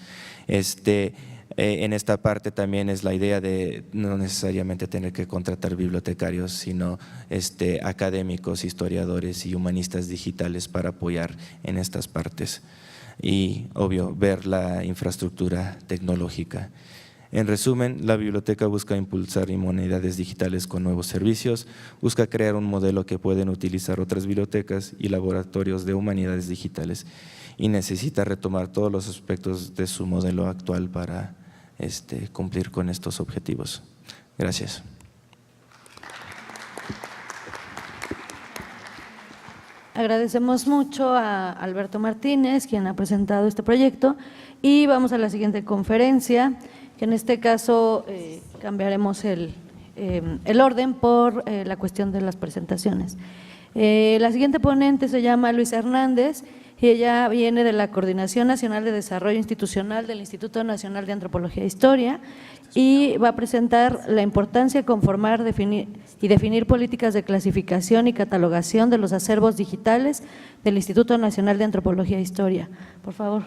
En esta parte también es la idea de no necesariamente tener que contratar bibliotecarios, sino académicos, historiadores y humanistas digitales para apoyar en estas partes. Y obvio, ver la infraestructura tecnológica. En resumen, la biblioteca busca impulsar humanidades digitales con nuevos servicios, busca crear un modelo que pueden utilizar otras bibliotecas y laboratorios de humanidades digitales, y necesita retomar todos los aspectos de su modelo actual para cumplir con estos objetivos. Gracias. Agradecemos mucho a Alberto Martínez, quien ha presentado este proyecto, y vamos a la siguiente conferencia, que en este caso cambiaremos el orden por la cuestión de las presentaciones. La siguiente ponente se llama Luisa Hernández, y ella viene de la Coordinación Nacional de Desarrollo Institucional del Instituto Nacional de Antropología e Historia, y va a presentar la importancia de conformar, definir políticas de clasificación y catalogación de los acervos digitales del Instituto Nacional de Antropología e Historia. Por favor.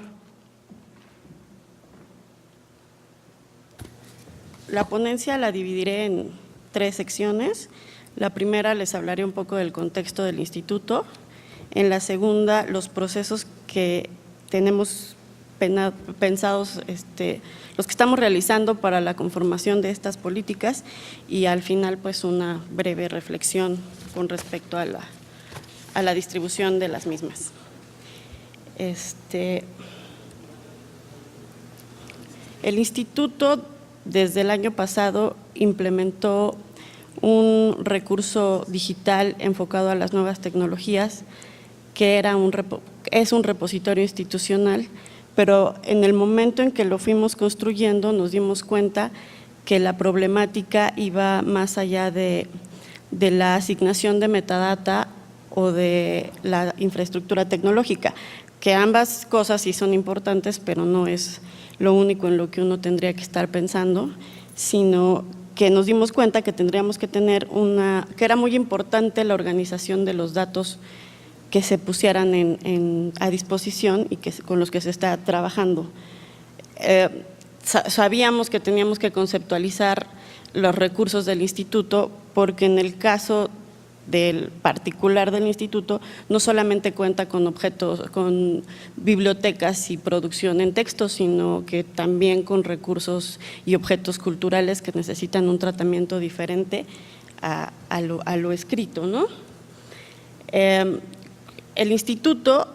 La ponencia la dividiré en 3 secciones. La primera les hablaré un poco del contexto del instituto. En la segunda, los procesos que tenemos pensados, los que estamos realizando para la conformación de estas políticas, y al final pues una breve reflexión con respecto a la distribución de las mismas. El instituto desde el año pasado implementó un recurso digital enfocado a las nuevas tecnologías, que es un repositorio institucional, pero en el momento en que lo fuimos construyendo nos dimos cuenta que la problemática iba más allá de la asignación de metadata o de la infraestructura tecnológica, que ambas cosas sí son importantes, pero no es lo único en lo que uno tendría que estar pensando, sino que nos dimos cuenta que tendríamos que tener que era muy importante la organización de los datos que se pusieran a disposición y con los que se está trabajando. Sabíamos que teníamos que conceptualizar los recursos del instituto, porque en el caso del particular del instituto no solamente cuenta con bibliotecas y producción en texto, sino que también con recursos y objetos culturales que necesitan un tratamiento diferente a lo escrito, ¿no? El instituto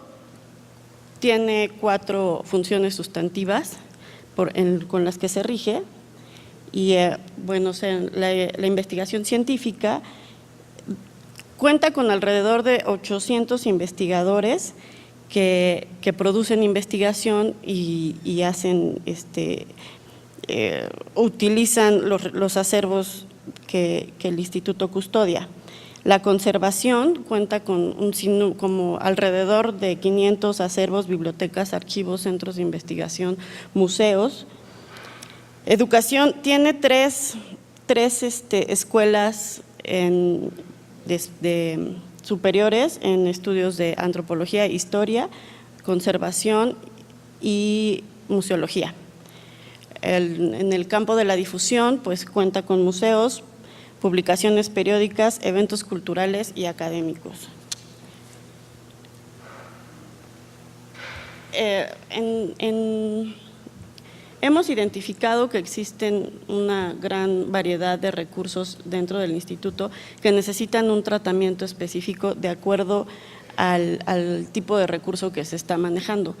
tiene 4 funciones sustantivas con las que se rige, y bueno, la investigación científica cuenta con alrededor de 800 investigadores que producen investigación y hacen, utilizan los acervos que el instituto custodia. La conservación cuenta con como alrededor de 500 acervos, bibliotecas, archivos, centros de investigación, museos. Educación tiene tres escuelas superiores en estudios de antropología, historia, conservación y museología. En el campo de la difusión, pues cuenta con museos, publicaciones periódicas, eventos culturales y académicos. Hemos identificado que existen una gran variedad de recursos dentro del instituto que necesitan un tratamiento específico de acuerdo al tipo de recurso que se está manejando.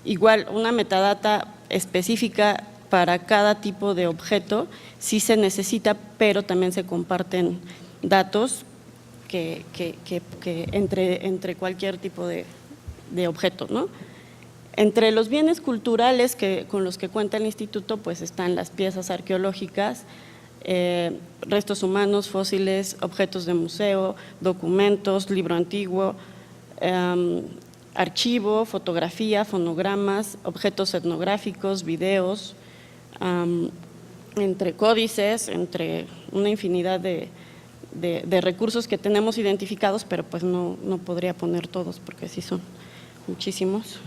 Igual, una metadata específica para cada tipo de objeto sí se necesita, pero también se comparten datos que entre cualquier tipo de objeto, ¿no? Entre los bienes culturales con los que cuenta el instituto, pues están las piezas arqueológicas, restos humanos, fósiles, objetos de museo, documentos, libro antiguo, archivo, fotografía, fonogramas, objetos etnográficos, videos, entre códices, entre una infinidad de recursos que tenemos identificados, pero pues no podría poner todos porque sí son muchísimos,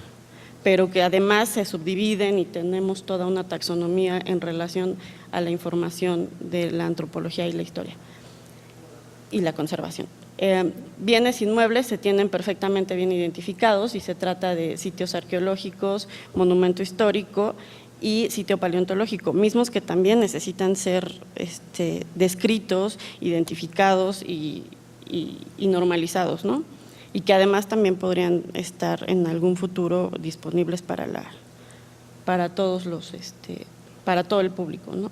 pero que además se subdividen y tenemos toda una taxonomía en relación a la información de la antropología y la historia y la conservación. Bienes inmuebles se tienen perfectamente bien identificados y se trata de sitios arqueológicos, monumento histórico y sitio paleontológico, mismos que también necesitan ser descritos, identificados y normalizados, ¿no? Y que además también podrían estar en algún futuro disponibles para todo el público, ¿no?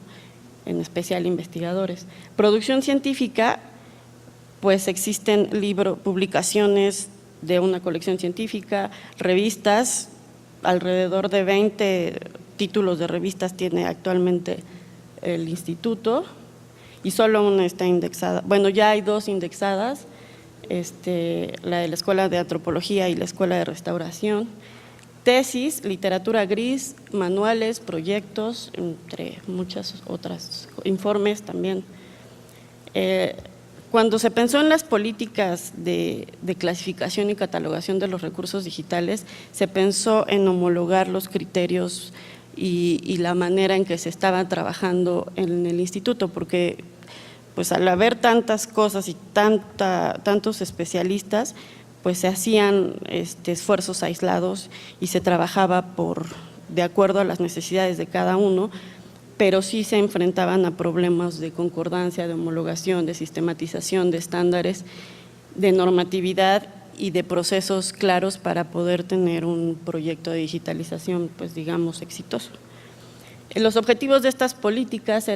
En especial investigadores. Producción científica, pues existen publicaciones de una colección científica, revistas, alrededor de 20 títulos de revistas tiene actualmente el instituto y solo una está indexada. Bueno, ya hay 2 indexadas, la de la Escuela de Antropología y la Escuela de Restauración. Tesis, literatura gris, manuales, proyectos, entre muchas otras, informes también. Cuando se pensó en las políticas de clasificación y catalogación de los recursos digitales, se pensó en homologar los criterios y la manera en que se estaba trabajando en el instituto, porque pues al haber tantas cosas y tantos especialistas, pues se hacían esfuerzos aislados y se trabajaba de acuerdo a las necesidades de cada uno, pero sí se enfrentaban a problemas de concordancia, de homologación, de sistematización, de estándares, de normatividad y de procesos claros para poder tener un proyecto de digitalización, pues digamos, exitoso. Los objetivos de estas políticas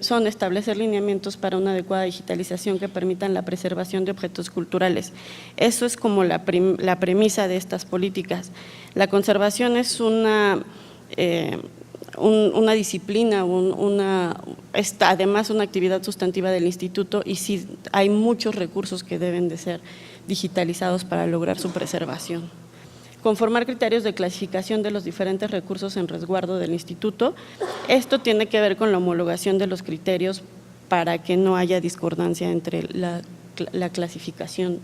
son establecer lineamientos para una adecuada digitalización que permitan la preservación de objetos culturales. Eso es como la premisa de estas políticas. La conservación es una disciplina, además una actividad sustantiva del instituto, y sí hay muchos recursos que deben de ser digitalizados para lograr su preservación. Conformar criterios de clasificación de los diferentes recursos en resguardo del instituto. Esto tiene que ver con la homologación de los criterios para que no haya discordancia entre la clasificación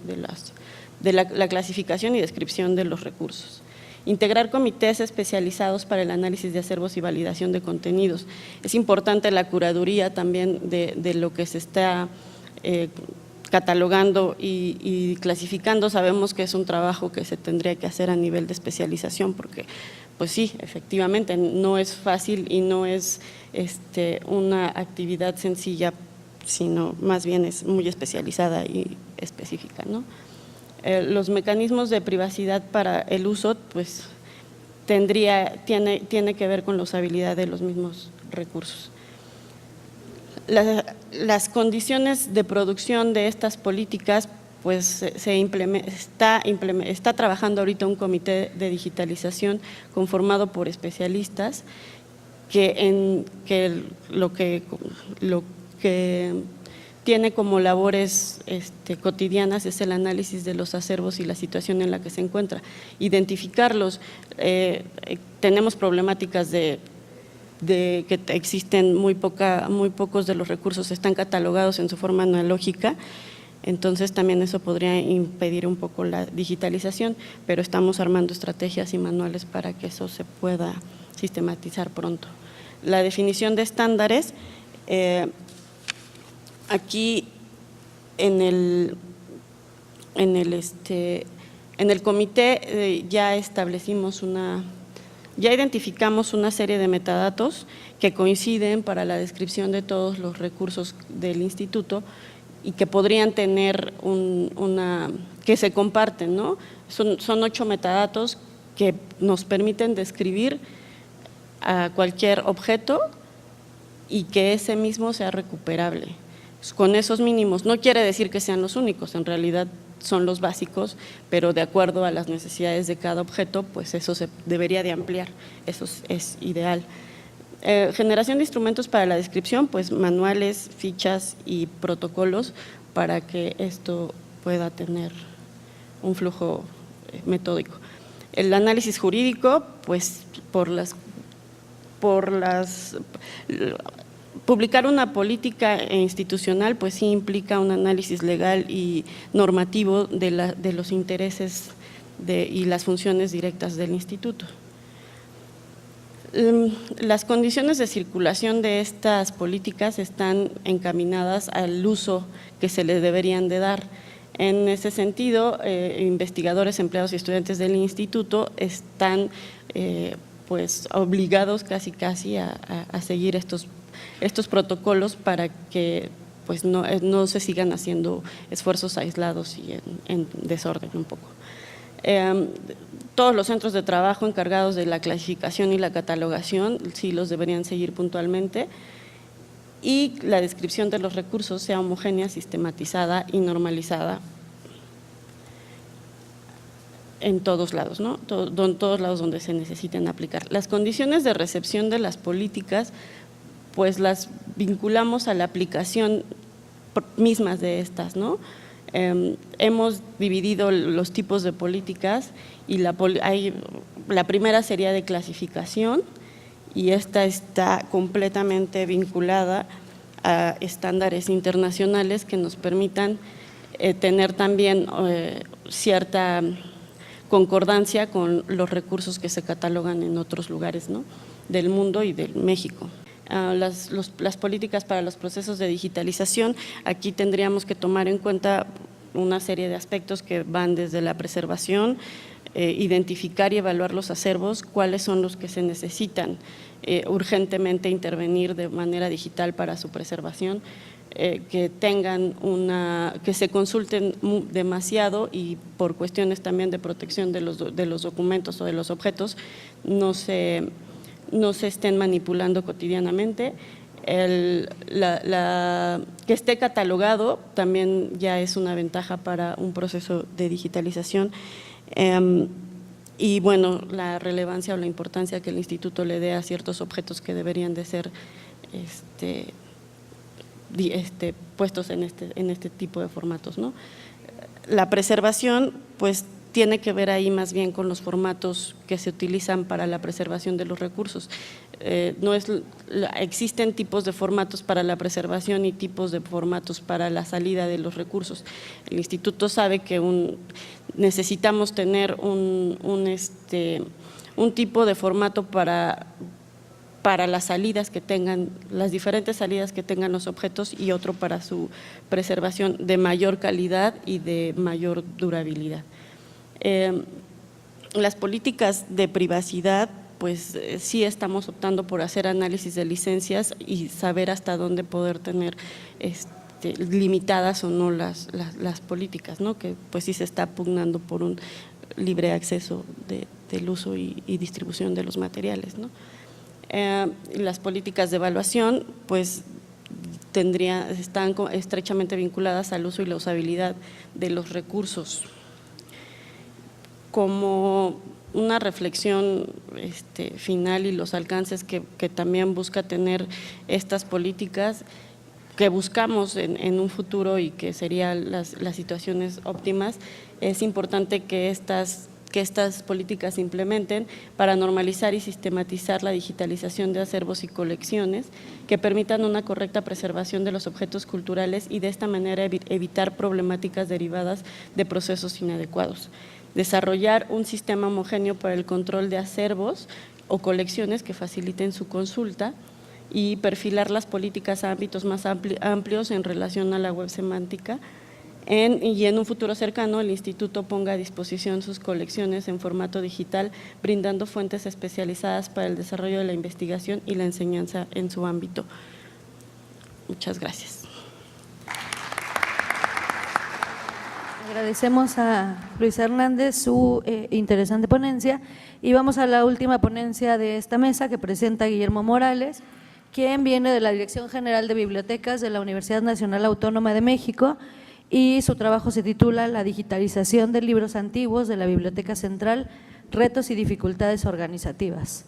la clasificación y descripción de los recursos. Integrar comités especializados para el análisis de acervos y validación de contenidos. Es importante la curaduría también de lo que se está catalogando y clasificando. Sabemos que es un trabajo que se tendría que hacer a nivel de especialización, porque pues sí, efectivamente no es fácil y no es una actividad sencilla, sino más bien es muy especializada y específica, ¿no? Los mecanismos de privacidad para el uso, pues tiene que ver con la usabilidad de los mismos recursos. Las condiciones de producción de estas políticas, pues está trabajando ahorita un comité de digitalización conformado por especialistas que lo que tiene como labores cotidianas es el análisis de los acervos y la situación en la que se encuentra, identificarlos. Tenemos problemáticas de que existen muy pocos de los recursos están catalogados en su forma analógica, entonces también eso podría impedir un poco la digitalización, pero estamos armando estrategias y manuales para que eso se pueda sistematizar pronto. La definición de estándares, aquí en el comité ya identificamos una serie de metadatos que coinciden para la descripción de todos los recursos del instituto y que podrían tener que se comparten, ¿no? Son 8 metadatos que nos permiten describir a cualquier objeto y que ese mismo sea recuperable. Con esos mínimos, no quiere decir que sean los únicos, en realidad son los básicos, pero de acuerdo a las necesidades de cada objeto, pues eso se debería de ampliar, eso es ideal. Generación de instrumentos para la descripción, pues manuales, fichas y protocolos para que esto pueda tener un flujo metódico. El análisis jurídico, pues publicar una política institucional, pues sí implica un análisis legal y normativo de los intereses y las funciones directas del instituto. Las condiciones de circulación de estas políticas están encaminadas al uso que se le deberían de dar. En ese sentido, investigadores, empleados y estudiantes del instituto están pues obligados casi a seguir estos protocolos para que pues no se sigan haciendo esfuerzos aislados y en desorden un poco. Todos los centros de trabajo encargados de la clasificación y la catalogación sí los deberían seguir puntualmente, y la descripción de los recursos sea homogénea, sistematizada y normalizada en todos lados, ¿no? En todos lados donde se necesiten aplicar. Las condiciones de recepción de las políticas, pues las vinculamos a la aplicación mismas de estas, ¿no? Hemos dividido los tipos de políticas y la primera sería de clasificación, y esta está completamente vinculada a estándares internacionales que nos permitan tener también cierta concordancia con los recursos que se catalogan en otros lugares, ¿no?, del mundo y de México. Las políticas para los procesos de digitalización, aquí tendríamos que tomar en cuenta una serie de aspectos que van desde la preservación, identificar y evaluar los acervos, cuáles son los que se necesitan urgentemente intervenir de manera digital para su preservación, que se consulten demasiado y por cuestiones también de protección de los documentos o de los objetos no se estén manipulando cotidianamente. Que esté catalogado también ya es una ventaja para un proceso de digitalización. Y bueno, la relevancia o la importancia que el instituto le dé a ciertos objetos que deberían de ser puestos en este tipo de formatos, ¿no? La preservación, pues, tiene que ver ahí más bien con los formatos que se utilizan para la preservación de los recursos. Existen tipos de formatos para la preservación y tipos de formatos para la salida de los recursos. El instituto sabe que necesitamos tener un tipo de formato para las salidas que tengan, las diferentes salidas que tengan los objetos, y otro para su preservación de mayor calidad y de mayor durabilidad. Las políticas de privacidad, pues sí estamos optando por hacer análisis de licencias y saber hasta dónde poder tener limitadas o no las políticas, ¿no? Que pues sí se está pugnando por un libre acceso del uso y distribución de los materiales, ¿no? Las políticas de evaluación, pues están estrechamente vinculadas al uso y la usabilidad de los recursos. Como una reflexión final y los alcances que también busca tener estas políticas, que buscamos en un futuro y que serían las situaciones óptimas, es importante que estas políticas se implementen para normalizar y sistematizar la digitalización de acervos y colecciones que permitan una correcta preservación de los objetos culturales y de esta manera evitar problemáticas derivadas de procesos inadecuados. Desarrollar un sistema homogéneo para el control de acervos o colecciones que faciliten su consulta y perfilar las políticas a ámbitos más amplios en relación a la web semántica. Y en un futuro cercano el instituto ponga a disposición sus colecciones en formato digital, brindando fuentes especializadas para el desarrollo de la investigación y la enseñanza en su ámbito. Muchas gracias. Agradecemos a Luis Hernández su interesante ponencia y vamos a la última ponencia de esta mesa que presenta Guillermo Morales, quien viene de la Dirección General de Bibliotecas de la Universidad Nacional Autónoma de México, y su trabajo se titula La digitalización de libros antiguos de la Biblioteca Central, retos y dificultades organizativas.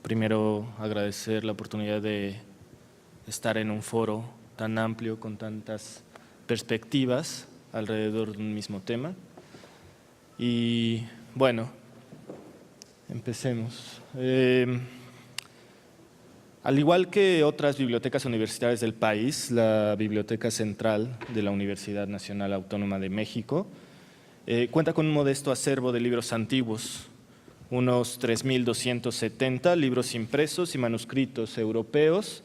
Primero, agradecer la oportunidad de estar en un foro tan amplio con tantas perspectivas alrededor de un mismo tema. Y bueno, empecemos. Al igual que otras bibliotecas universitarias del país, la Biblioteca Central de la Universidad Nacional Autónoma de México cuenta con un modesto acervo de libros antiguos, unos 3.270 libros impresos y manuscritos europeos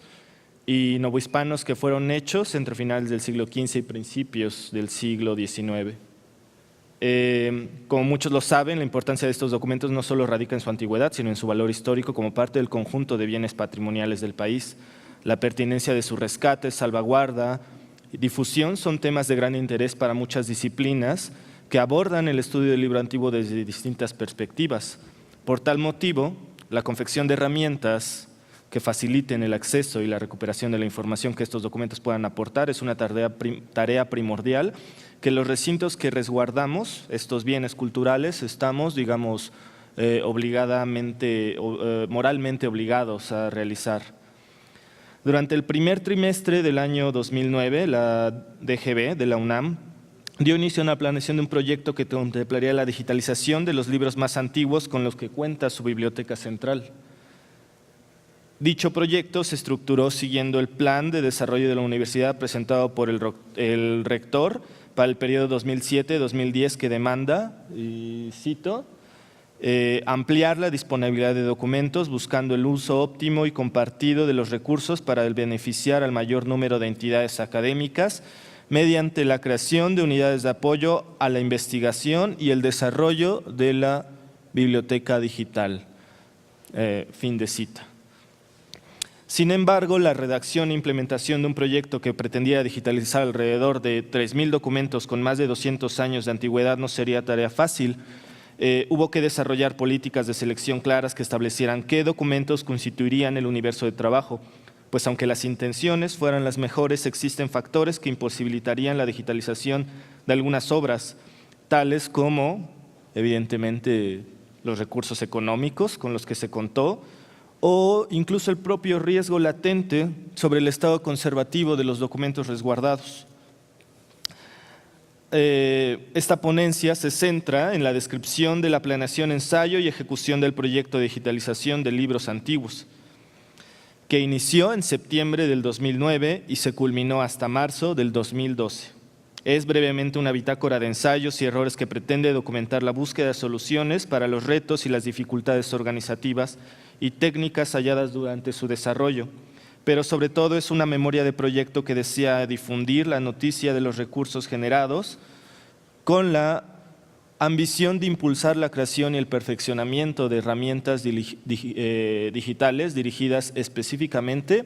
y novohispanos que fueron hechos entre finales del siglo XV y principios del siglo XIX. Como muchos lo saben, la importancia de estos documentos no solo radica en su antigüedad, sino en su valor histórico como parte del conjunto de bienes patrimoniales del país. La pertinencia de su rescate, salvaguarda y difusión son temas de gran interés para muchas disciplinas que abordan el estudio del libro antiguo desde distintas perspectivas. Por tal motivo, la confección de herramientas que faciliten el acceso y la recuperación de la información que estos documentos puedan aportar es una tarea primordial que los recintos que resguardamos estos bienes culturales estamos, digamos, moralmente obligados a realizar. Durante el primer trimestre del año 2009, la DGB de la UNAM dio inicio a una planeación de un proyecto que contemplaría la digitalización de los libros más antiguos con los que cuenta su biblioteca central. Dicho proyecto se estructuró siguiendo el plan de desarrollo de la universidad presentado por el rector para el periodo 2007-2010 que demanda, y cito, ampliar la disponibilidad de documentos buscando el uso óptimo y compartido de los recursos para beneficiar al mayor número de entidades académicas, mediante la creación de unidades de apoyo a la investigación y el desarrollo de la biblioteca digital. Fin de cita. Sin embargo, la redacción e implementación de un proyecto que pretendía digitalizar alrededor de 3.000 documentos con más de 200 años de antigüedad no sería tarea fácil. Hubo que desarrollar políticas de selección claras que establecieran qué documentos constituirían el universo de trabajo, pues aunque las intenciones fueran las mejores, existen factores que imposibilitarían la digitalización de algunas obras, tales como, evidentemente, los recursos económicos con los que se contó, o incluso el propio riesgo latente sobre el estado conservativo de los documentos resguardados. Esta ponencia se centra en la descripción de la planeación, ensayo y ejecución del proyecto de digitalización de libros antiguos, que inició en septiembre del 2009 y se culminó hasta marzo del 2012. Es brevemente una bitácora de ensayos y errores que pretende documentar la búsqueda de soluciones para los retos y las dificultades organizativas y técnicas halladas durante su desarrollo, pero sobre todo es una memoria de proyecto que desea difundir la noticia de los recursos generados con la ambición de impulsar la creación y el perfeccionamiento de herramientas digitales dirigidas específicamente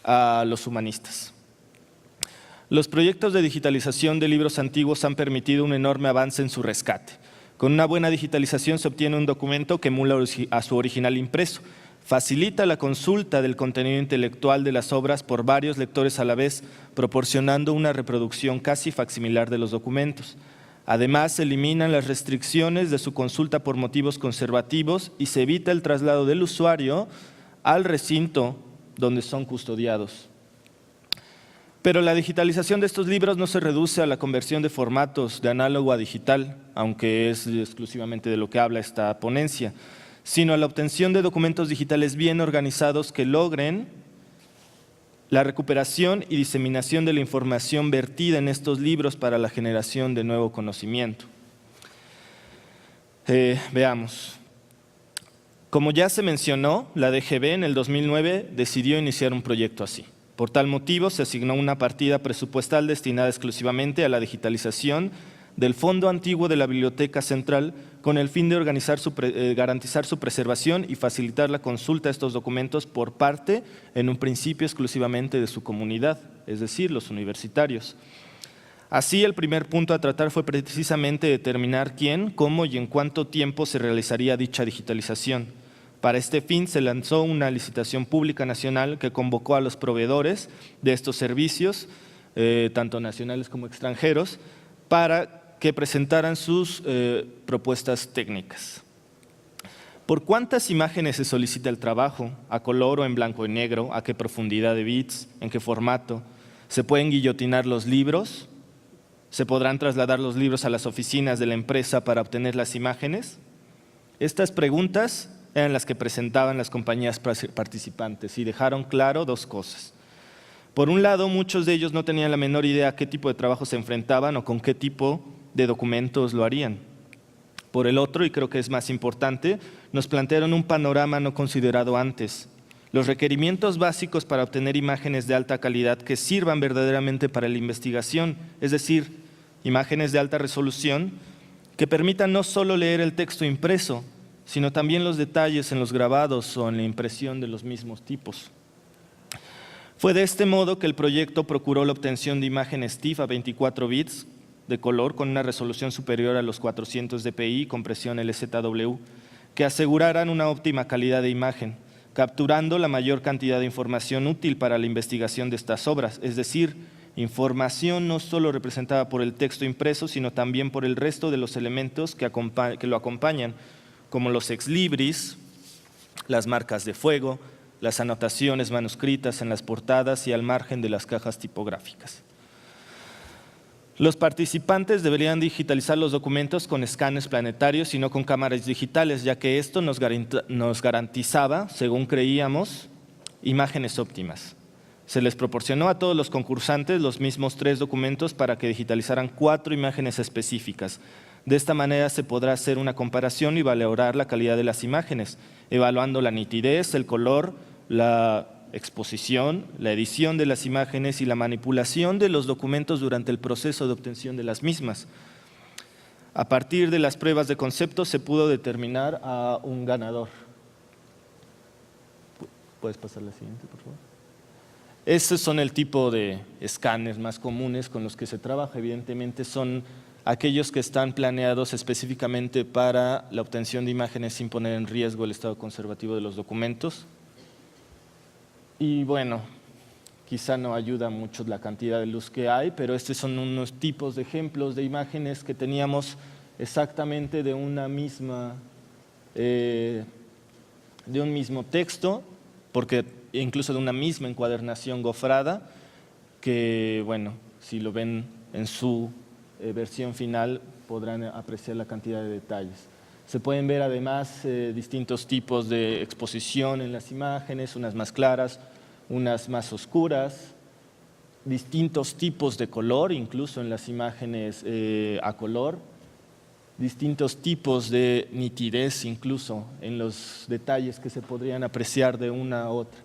a los humanistas. Los proyectos de digitalización de libros antiguos han permitido un enorme avance en su rescate. Con una buena digitalización se obtiene un documento que emula a su original impreso, facilita la consulta del contenido intelectual de las obras por varios lectores a la vez, proporcionando una reproducción casi facsimilar de los documentos. Además, se eliminan las restricciones de su consulta por motivos conservativos y se evita el traslado del usuario al recinto donde son custodiados. Pero la digitalización de estos libros no se reduce a la conversión de formatos de análogo a digital, aunque es exclusivamente de lo que habla esta ponencia, sino a la obtención de documentos digitales bien organizados que logren la recuperación y diseminación de la información vertida en estos libros para la generación de nuevo conocimiento. Veamos. Como ya se mencionó, la DGB en el 2009 decidió iniciar un proyecto así. Por tal motivo, se asignó una partida presupuestal destinada exclusivamente a la digitalización del Fondo Antiguo de la Biblioteca Central con el fin de garantizar su preservación y facilitar la consulta de estos documentos por parte, en un principio, exclusivamente de su comunidad, es decir, los universitarios. Así, el primer punto a tratar fue precisamente determinar quién, cómo y en cuánto tiempo se realizaría dicha digitalización. Para este fin se lanzó una licitación pública nacional que convocó a los proveedores de estos servicios, tanto nacionales como extranjeros, para que presentaran sus propuestas técnicas. ¿Por cuántas imágenes se solicita el trabajo? ¿A color o en blanco y negro? ¿A qué profundidad de bits? ¿En qué formato? ¿Se pueden guillotinar los libros? ¿Se podrán trasladar los libros a las oficinas de la empresa para obtener las imágenes? Estas preguntas eran las que presentaban las compañías participantes y dejaron claro dos cosas. Por un lado, muchos de ellos no tenían la menor idea a qué tipo de trabajo se enfrentaban o con qué tipo de documentos lo harían. Por el otro, y creo que es más importante, nos plantearon un panorama no considerado antes. Los requerimientos básicos para obtener imágenes de alta calidad que sirvan verdaderamente para la investigación, es decir, imágenes de alta resolución que permitan no solo leer el texto impreso, sino también los detalles en los grabados o en la impresión de los mismos tipos. Fue de este modo que el proyecto procuró la obtención de imágenes TIFF a 24 bits de color con una resolución superior a los 400 dpi y compresión LZW, que aseguraran una óptima calidad de imagen, capturando la mayor cantidad de información útil para la investigación de estas obras, es decir, información no solo representada por el texto impreso, sino también por el resto de los elementos que lo acompañan, como los ex libris, las marcas de fuego, las anotaciones manuscritas en las portadas y al margen de las cajas tipográficas. Los participantes deberían digitalizar los documentos con escáneres planetarios y no con cámaras digitales, ya que esto nos garantizaba, según creíamos, imágenes óptimas. Se les proporcionó a todos los concursantes los mismos 3 documentos para que digitalizaran 4 imágenes específicas. De esta manera se podrá hacer una comparación y valorar la calidad de las imágenes, evaluando la nitidez, el color, la exposición, la edición de las imágenes y la manipulación de los documentos durante el proceso de obtención de las mismas. A partir de las pruebas de concepto se pudo determinar a un ganador. ¿Puedes pasar la siguiente, por favor? Estos son el tipo de escáneres más comunes con los que se trabaja. Evidentemente son aquellos que están planeados específicamente para la obtención de imágenes sin poner en riesgo el estado conservativo de los documentos. Y bueno, quizá no ayuda mucho la cantidad de luz que hay, pero estos son unos tipos de ejemplos de imágenes que teníamos exactamente de una misma, de un mismo texto, porque incluso de una misma encuadernación gofrada, que bueno, si lo ven en su versión final podrán apreciar la cantidad de detalles. Se pueden ver además distintos tipos de exposición en las imágenes, unas más claras, unas más oscuras, distintos tipos de color, incluso en las imágenes a color, distintos tipos de nitidez, incluso en los detalles que se podrían apreciar de una a otra.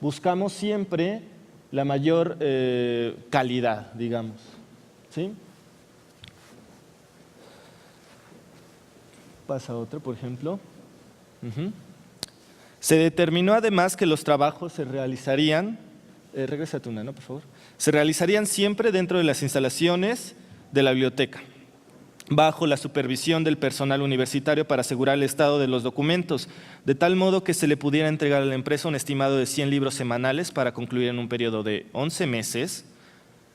Buscamos siempre la mayor calidad, digamos, ¿sí? Pasa otra, por ejemplo. Se determinó además que los trabajos se realizarían, regrésate una, ¿no? Por favor. Se realizarían siempre dentro de las instalaciones de la biblioteca, bajo la supervisión del personal universitario para asegurar el estado de los documentos, de tal modo que se le pudiera entregar a la empresa un estimado de 100 libros semanales para concluir en un periodo de 11 meses,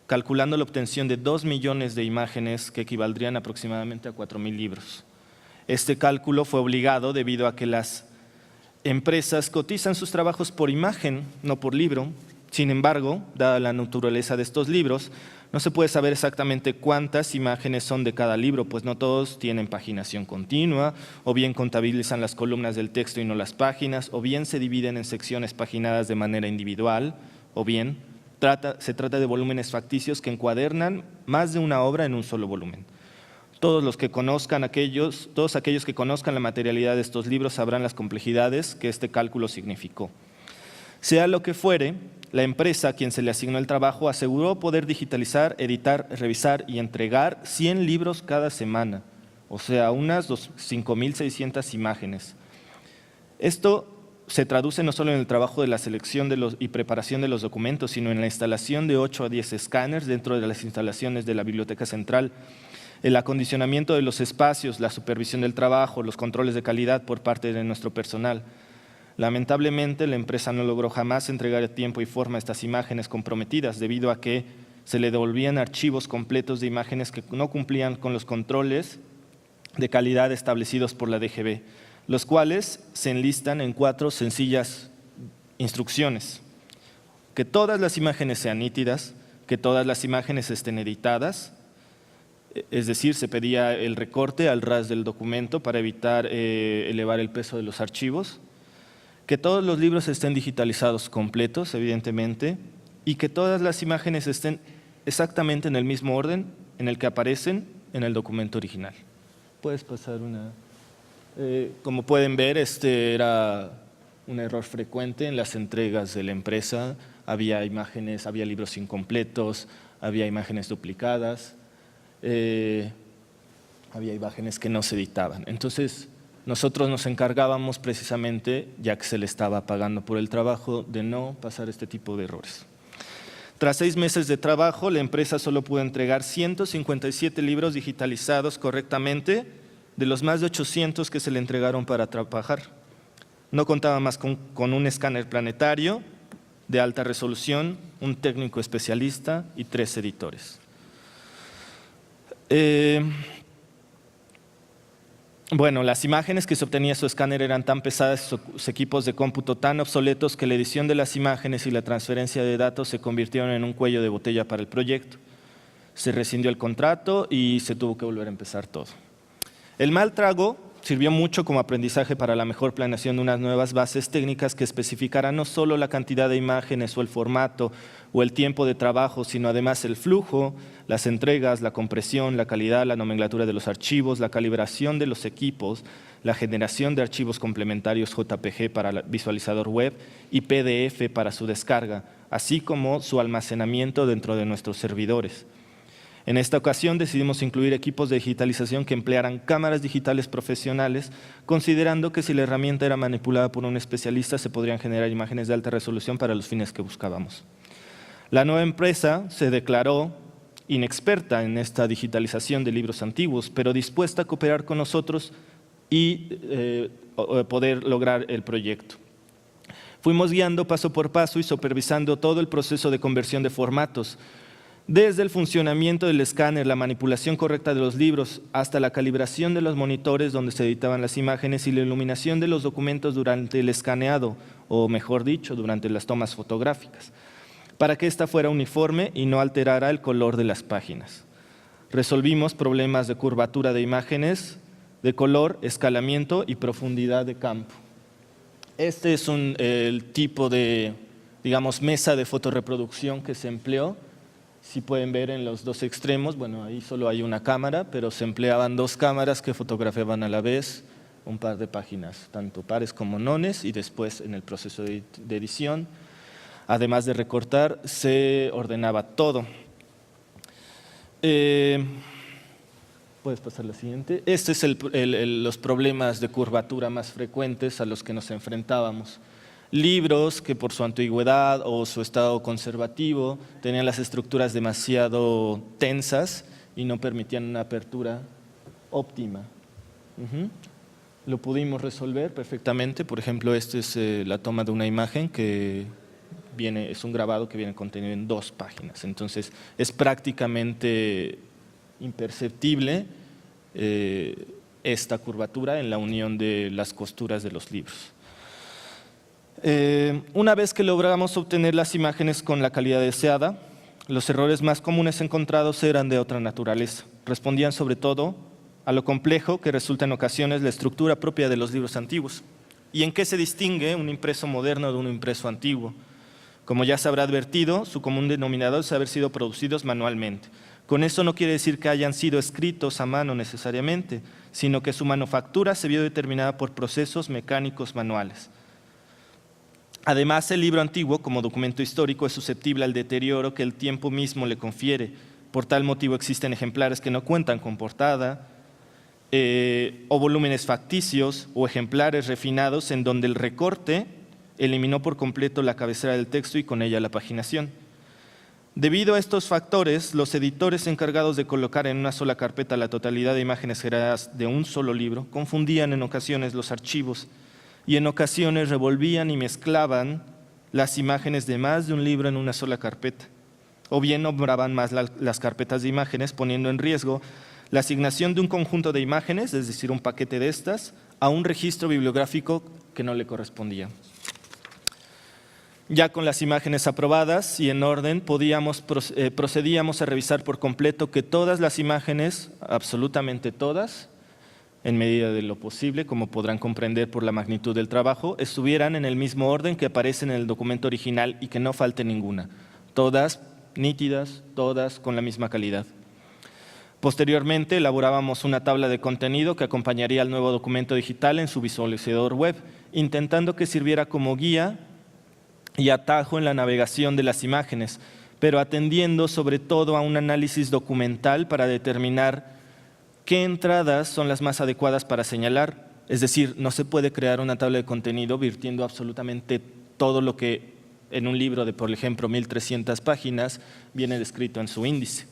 calculando la obtención de 2 millones de imágenes que equivaldrían aproximadamente a 4,000 libros. Este cálculo fue obligado debido a que las empresas cotizan sus trabajos por imagen, no por libro. Sin embargo, dada la naturaleza de estos libros, no se puede saber exactamente cuántas imágenes son de cada libro, pues no todos tienen paginación continua, o bien contabilizan las columnas del texto y no las páginas, o bien se dividen en secciones paginadas de manera individual, o bien se trata de volúmenes facticios que encuadernan más de una obra en un solo volumen. Todos aquellos que conozcan la materialidad de estos libros sabrán las complejidades que este cálculo significó. Sea lo que fuere, la empresa a quien se le asignó el trabajo aseguró poder digitalizar, editar, revisar y entregar 100 libros cada semana, o sea, unas 5,600 imágenes. Esto se traduce no solo en el trabajo de la selección y preparación de los documentos, sino en la instalación de 8 a 10 escáneres dentro de las instalaciones de la Biblioteca Central, el acondicionamiento de los espacios, la supervisión del trabajo, los controles de calidad por parte de nuestro personal. Lamentablemente, la empresa no logró jamás entregar a tiempo y forma estas imágenes comprometidas debido a que se le devolvían archivos completos de imágenes que no cumplían con los controles de calidad establecidos por la DGB, los cuales se enlistan en 4 sencillas instrucciones. Que todas las imágenes sean nítidas, que todas las imágenes estén editadas, es decir, se pedía el recorte al ras del documento para evitar elevar el peso de los archivos, que todos los libros estén digitalizados completos, evidentemente, y que todas las imágenes estén exactamente en el mismo orden en el que aparecen en el documento original. Puedes pasar una. Como pueden ver, este era un error frecuente en las entregas de la empresa. Había imágenes, había libros incompletos, había imágenes duplicadas, había imágenes que no se editaban. Entonces, nosotros nos encargábamos precisamente, ya que se le estaba pagando por el trabajo, de no pasar este tipo de errores. Tras 6 meses de trabajo, la empresa solo pudo entregar 157 libros digitalizados correctamente de los más de 800 que se le entregaron para trabajar. No contaba más con un escáner planetario de alta resolución, un técnico especialista y 3 editores. Bueno, las imágenes que se obtenía de su escáner eran tan pesadas y sus equipos de cómputo tan obsoletos que la edición de las imágenes y la transferencia de datos se convirtieron en un cuello de botella para el proyecto. Se rescindió el contrato y se tuvo que volver a empezar todo. El mal trago sirvió mucho como aprendizaje para la mejor planeación de unas nuevas bases técnicas que especificarán no solo la cantidad de imágenes o el formato o el tiempo de trabajo, sino además el flujo, las entregas, la compresión, la calidad, la nomenclatura de los archivos, la calibración de los equipos, la generación de archivos complementarios JPG para el visualizador web y PDF para su descarga, así como su almacenamiento dentro de nuestros servidores. En esta ocasión decidimos incluir equipos de digitalización que emplearan cámaras digitales profesionales, considerando que si la herramienta era manipulada por un especialista se podrían generar imágenes de alta resolución para los fines que buscábamos. La nueva empresa se declaró inexperta en esta digitalización de libros antiguos, pero dispuesta a cooperar con nosotros y poder lograr el proyecto. Fuimos guiando paso por paso y supervisando todo el proceso de conversión de formatos, desde el funcionamiento del escáner, la manipulación correcta de los libros, hasta la calibración de los monitores donde se editaban las imágenes y la iluminación de los documentos durante el escaneado, o mejor dicho, durante las tomas fotográficas, para que ésta fuera uniforme y no alterara el color de las páginas. Resolvimos problemas de curvatura de imágenes, de color, escalamiento y profundidad de campo. Este es el tipo de, digamos, mesa de fotorreproducción que se empleó. Si pueden ver en los dos extremos, bueno, ahí solo hay una cámara, pero se empleaban dos cámaras que fotografiaban a la vez un par de páginas, tanto pares como nones, y después en el proceso de edición, además de recortar, se ordenaba todo. Puedes pasar la siguiente. Este es los problemas de curvatura más frecuentes a los que nos enfrentábamos. Libros que por su antigüedad o su estado conservativo tenían las estructuras demasiado tensas y no permitían una apertura óptima. Lo pudimos resolver perfectamente. Por ejemplo, esta es la toma de una imagen que es un grabado que viene contenido en 2 páginas. Entonces, es prácticamente imperceptible esta curvatura en la unión de las costuras de los libros. Una vez que logramos obtener las imágenes con la calidad deseada, los errores más comunes encontrados eran de otra naturaleza. Respondían sobre todo a lo complejo que resulta en ocasiones la estructura propia de los libros antiguos. ¿Y en qué se distingue un impreso moderno de un impreso antiguo? Como ya se habrá advertido, su común denominador es haber sido producidos manualmente. Con eso no quiere decir que hayan sido escritos a mano necesariamente, sino que su manufactura se vio determinada por procesos mecánicos manuales. Además, el libro antiguo, como documento histórico, es susceptible al deterioro que el tiempo mismo le confiere. Por tal motivo existen ejemplares que no cuentan con portada, o volúmenes facticios, o ejemplares refinados en donde el recorte eliminó por completo la cabecera del texto y con ella la paginación. Debido a estos factores, los editores encargados de colocar en una sola carpeta la totalidad de imágenes generadas de un solo libro confundían en ocasiones los archivos y en ocasiones revolvían y mezclaban las imágenes de más de un libro en una sola carpeta, o bien nombraban más las carpetas de imágenes, poniendo en riesgo la asignación de un conjunto de imágenes, es decir, un paquete de estas, a un registro bibliográfico que no le correspondía. Ya con las imágenes aprobadas y en orden, procedíamos a revisar por completo que todas las imágenes, absolutamente todas, en medida de lo posible, como podrán comprender por la magnitud del trabajo, estuvieran en el mismo orden que aparece en el documento original y que no falte ninguna. Todas nítidas, todas con la misma calidad. Posteriormente, elaborábamos una tabla de contenido que acompañaría al nuevo documento digital en su visualizador web, intentando que sirviera como guía y atajo en la navegación de las imágenes, pero atendiendo sobre todo a un análisis documental para determinar qué entradas son las más adecuadas para señalar. Es decir, no se puede crear una tabla de contenido virtiendo absolutamente todo lo que en un libro de, por ejemplo, 1300 páginas viene descrito en su índice.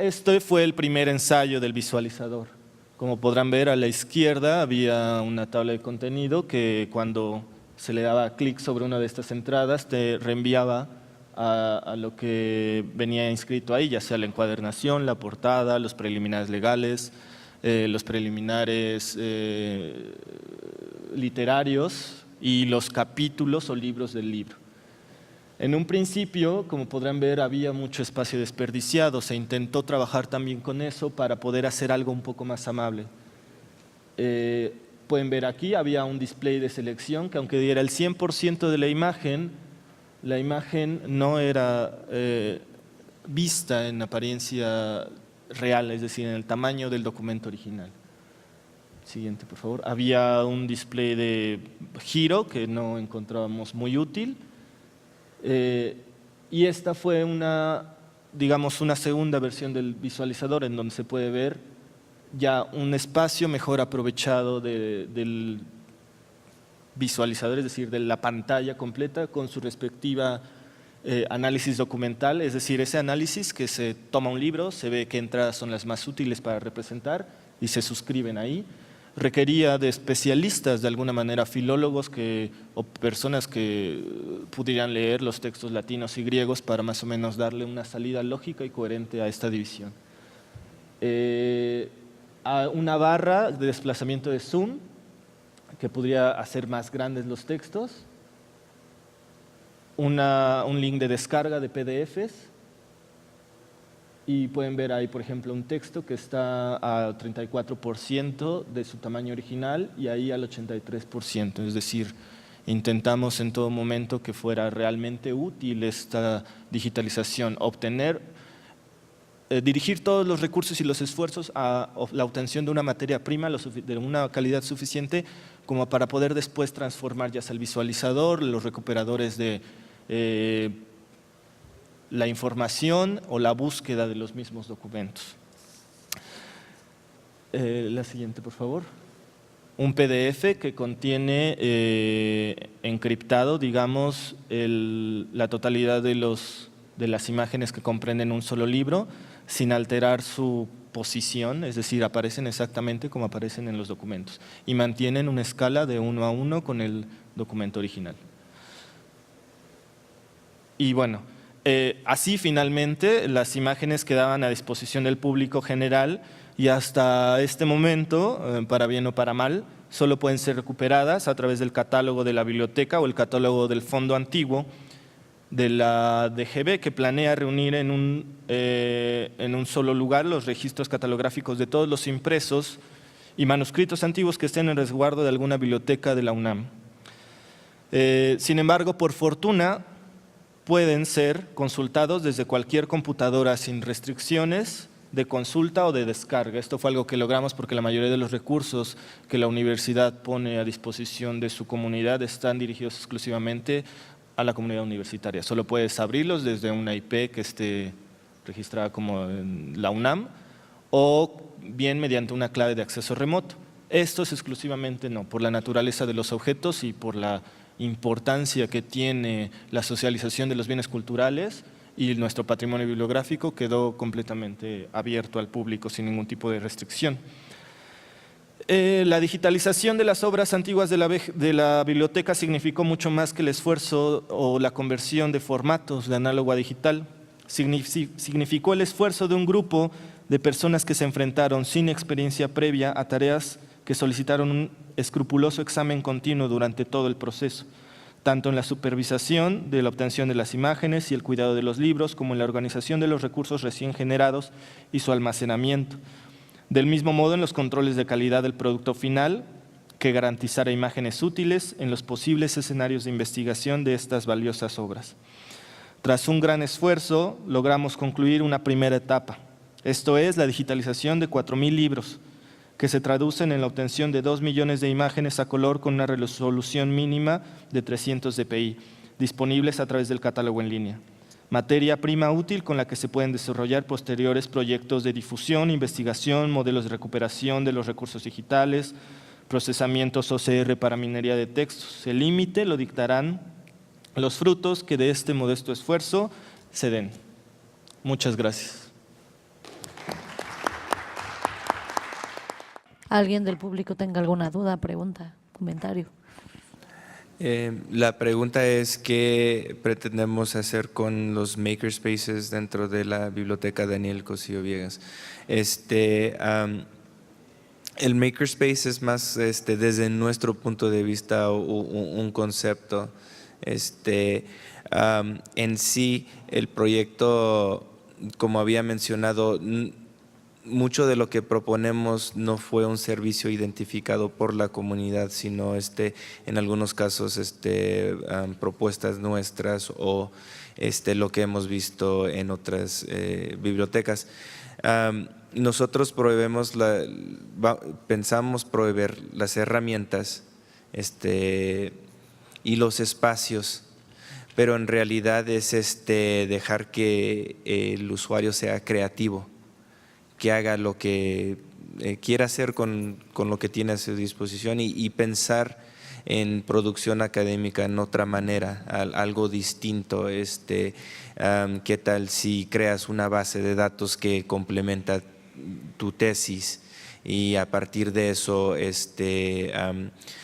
Este fue el primer ensayo del visualizador. Como podrán ver, a la izquierda había una tabla de contenido que cuando se le daba clic sobre una de estas entradas te reenviaba a lo que venía inscrito ahí, ya sea la encuadernación, la portada, los preliminares legales, los preliminares literarios y los capítulos o libros del libro. En un principio, como podrán ver, había mucho espacio desperdiciado. Se intentó trabajar también con eso para poder hacer algo un poco más amable. Pueden ver aquí, había un display de selección que aunque diera el 100% de la imagen no era vista en apariencia real, es decir, en el tamaño del documento original. Siguiente, por favor. Había un display de giro que no encontrábamos muy útil. Y esta fue digamos, una segunda versión del visualizador en donde se puede ver ya un espacio mejor aprovechado del visualizador, es decir, de la pantalla completa con su respectiva análisis documental, es decir, ese análisis que se toma un libro, se ve qué entradas son las más útiles para representar y se suscriben ahí. Requería de especialistas, de alguna manera, filólogos o personas que pudieran leer los textos latinos y griegos para más o menos darle una salida lógica y coherente a esta división. Una barra de desplazamiento de zoom que podría hacer más grandes los textos. Un link de descarga de PDFs. Y pueden ver ahí, por ejemplo, un texto que está al 34% de su tamaño original y ahí al 83%. Es decir, intentamos en todo momento que fuera realmente útil esta digitalización, dirigir todos los recursos y los esfuerzos a la obtención de una materia prima de una calidad suficiente como para poder después transformar ya sea el visualizador, los recuperadores de la información o la búsqueda de los mismos documentos. La siguiente, por favor. Un PDF que contiene encriptado, digamos, la totalidad de las imágenes que comprenden un solo libro, sin alterar su posición, es decir, aparecen exactamente como aparecen en los documentos y mantienen una escala de 1 a 1 con el documento original. Y bueno, así finalmente las imágenes quedaban a disposición del público general y hasta este momento, para bien o para mal, solo pueden ser recuperadas a través del catálogo de la biblioteca o el catálogo del Fondo Antiguo de la DGB, que planea reunir en un solo lugar los registros catalográficos de todos los impresos y manuscritos antiguos que estén en resguardo de alguna biblioteca de la UNAM. Sin embargo, por fortuna, pueden ser consultados desde cualquier computadora sin restricciones de consulta o de descarga. Esto fue algo que logramos porque la mayoría de los recursos que la universidad pone a disposición de su comunidad están dirigidos exclusivamente a la comunidad universitaria. Solo puedes abrirlos desde una IP que esté registrada como en la UNAM o bien mediante una clave de acceso remoto. Esto es exclusivamente no, por la naturaleza de los objetos y por la importancia que tiene la socialización de los bienes culturales, y nuestro patrimonio bibliográfico quedó completamente abierto al público sin ningún tipo de restricción. La digitalización de las obras antiguas de la biblioteca significó mucho más que el esfuerzo o la conversión de formatos de análogo a digital. Significó el esfuerzo de un grupo de personas que se enfrentaron sin experiencia previa a tareas que solicitaron un escrupuloso examen continuo durante todo el proceso, tanto en la supervisación de la obtención de las imágenes y el cuidado de los libros, como en la organización de los recursos recién generados y su almacenamiento. Del mismo modo, en los controles de calidad del producto final, que garantizara imágenes útiles en los posibles escenarios de investigación de estas valiosas obras. Tras un gran esfuerzo, logramos concluir una primera etapa, esto es, la digitalización de 4,000 libros, que se traducen en la obtención de 2 millones de imágenes a color con una resolución mínima de 300 dpi, disponibles a través del catálogo en línea. Materia prima útil con la que se pueden desarrollar posteriores proyectos de difusión, investigación, modelos de recuperación de los recursos digitales, procesamientos OCR para minería de textos. El límite lo dictarán los frutos que de este modesto esfuerzo se den. Muchas gracias. ¿Alguien del público tenga alguna duda, pregunta, comentario? La pregunta es ¿qué pretendemos hacer con los makerspaces dentro de la biblioteca Daniel Cosío Villegas? El makerspace es más desde nuestro punto de vista un concepto En sí, el proyecto, como había mencionado, mucho de lo que proponemos no fue un servicio identificado por la comunidad, sino en algunos casos propuestas nuestras o lo que hemos visto en otras bibliotecas. Nosotros pensamos proveer las herramientas y los espacios, pero en realidad es dejar que el usuario sea creativo, que haga lo que quiera hacer con lo que tiene a su disposición y pensar en producción académica en otra manera, algo distinto. ¿Qué tal si creas una base de datos que complementa tu tesis y a partir de eso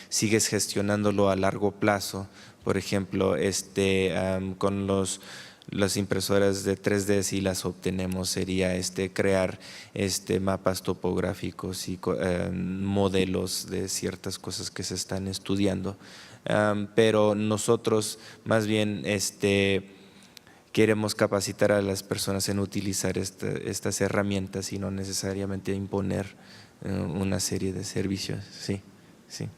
sigues gestionándolo a largo plazo? Por ejemplo, con las impresoras de 3D, si las obtenemos, sería crear mapas topográficos y modelos de ciertas cosas que se están estudiando. Pero nosotros más bien queremos capacitar a las personas en utilizar estas herramientas y no necesariamente imponer una serie de servicios. Sí, sí.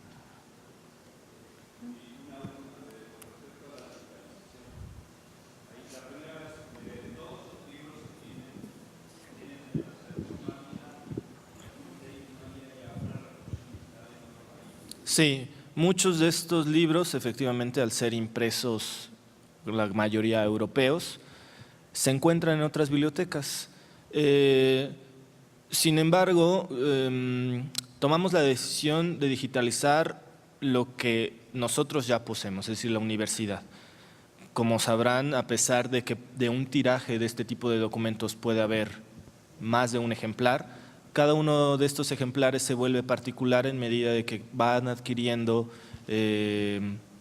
Sí, muchos de estos libros, efectivamente, al ser impresos, la mayoría europeos, se encuentran en otras bibliotecas. Sin embargo, tomamos la decisión de digitalizar lo que nosotros ya poseemos, es decir, la universidad. Como sabrán, a pesar de que de un tiraje de este tipo de documentos puede haber más de un ejemplar, cada uno de estos ejemplares se vuelve particular en medida de que van adquiriendo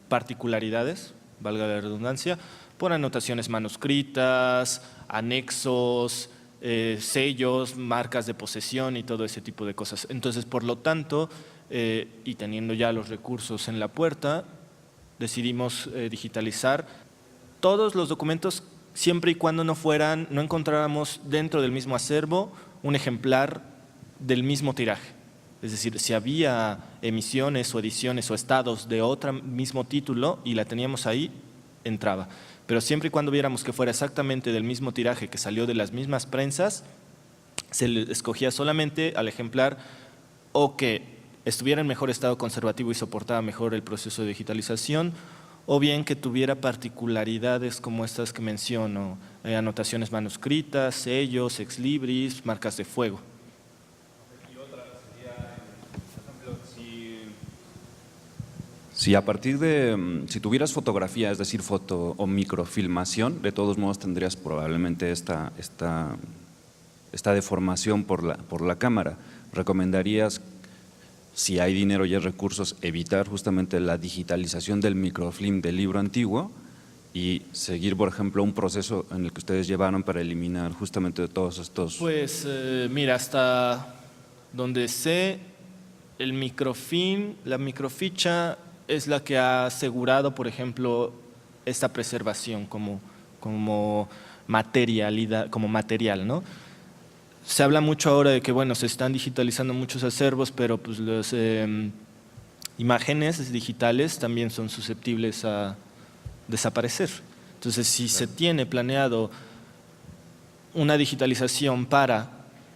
particularidades, valga la redundancia, por anotaciones manuscritas, anexos, sellos, marcas de posesión y todo ese tipo de cosas. Entonces, por lo tanto, y teniendo ya los recursos en la puerta, decidimos digitalizar todos los documentos siempre y cuando no encontráramos dentro del mismo acervo un ejemplar del mismo tiraje. Es decir, si había emisiones o ediciones o estados de otro mismo título y la teníamos ahí, entraba. Pero siempre y cuando viéramos que fuera exactamente del mismo tiraje que salió de las mismas prensas, se le escogía solamente al ejemplar o que estuviera en mejor estado conservativo y soportaba mejor el proceso de digitalización, o bien que tuviera particularidades como estas que menciono, anotaciones manuscritas, sellos, ex libris, marcas de fuego. Si a partir de, si tuvieras fotografía, es decir, foto o microfilmación, de todos modos tendrías probablemente esta deformación por la cámara. ¿Recomendarías, si hay dinero y hay recursos, evitar justamente la digitalización del microfilm del libro antiguo y seguir, por ejemplo, un proceso en el que ustedes llevaron para eliminar justamente todos estos? Pues mira, hasta donde sé, el microfilm, la microficha es la que ha asegurado, por ejemplo, esta preservación como materialidad, como material, ¿no? Se habla mucho ahora de que, bueno, se están digitalizando muchos acervos, pero pues las imágenes digitales también son susceptibles a desaparecer. Entonces, si se tiene planeado una digitalización para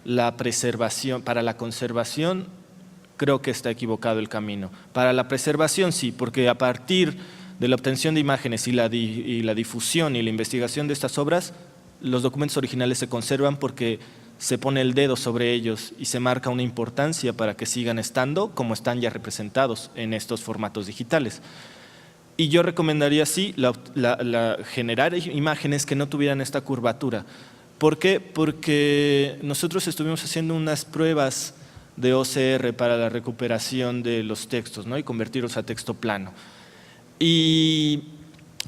la preservación, para la conservación, creo que está equivocado el camino. Para la preservación sí, porque a partir de la obtención de imágenes y la difusión y la investigación de estas obras, los documentos originales se conservan porque se pone el dedo sobre ellos y se marca una importancia para que sigan estando como están ya representados en estos formatos digitales. Y yo recomendaría sí generar imágenes que no tuvieran esta curvatura. ¿Por qué? Porque nosotros estuvimos haciendo unas pruebas de OCR para la recuperación de los textos, ¿no? Y convertirlos a texto plano. Y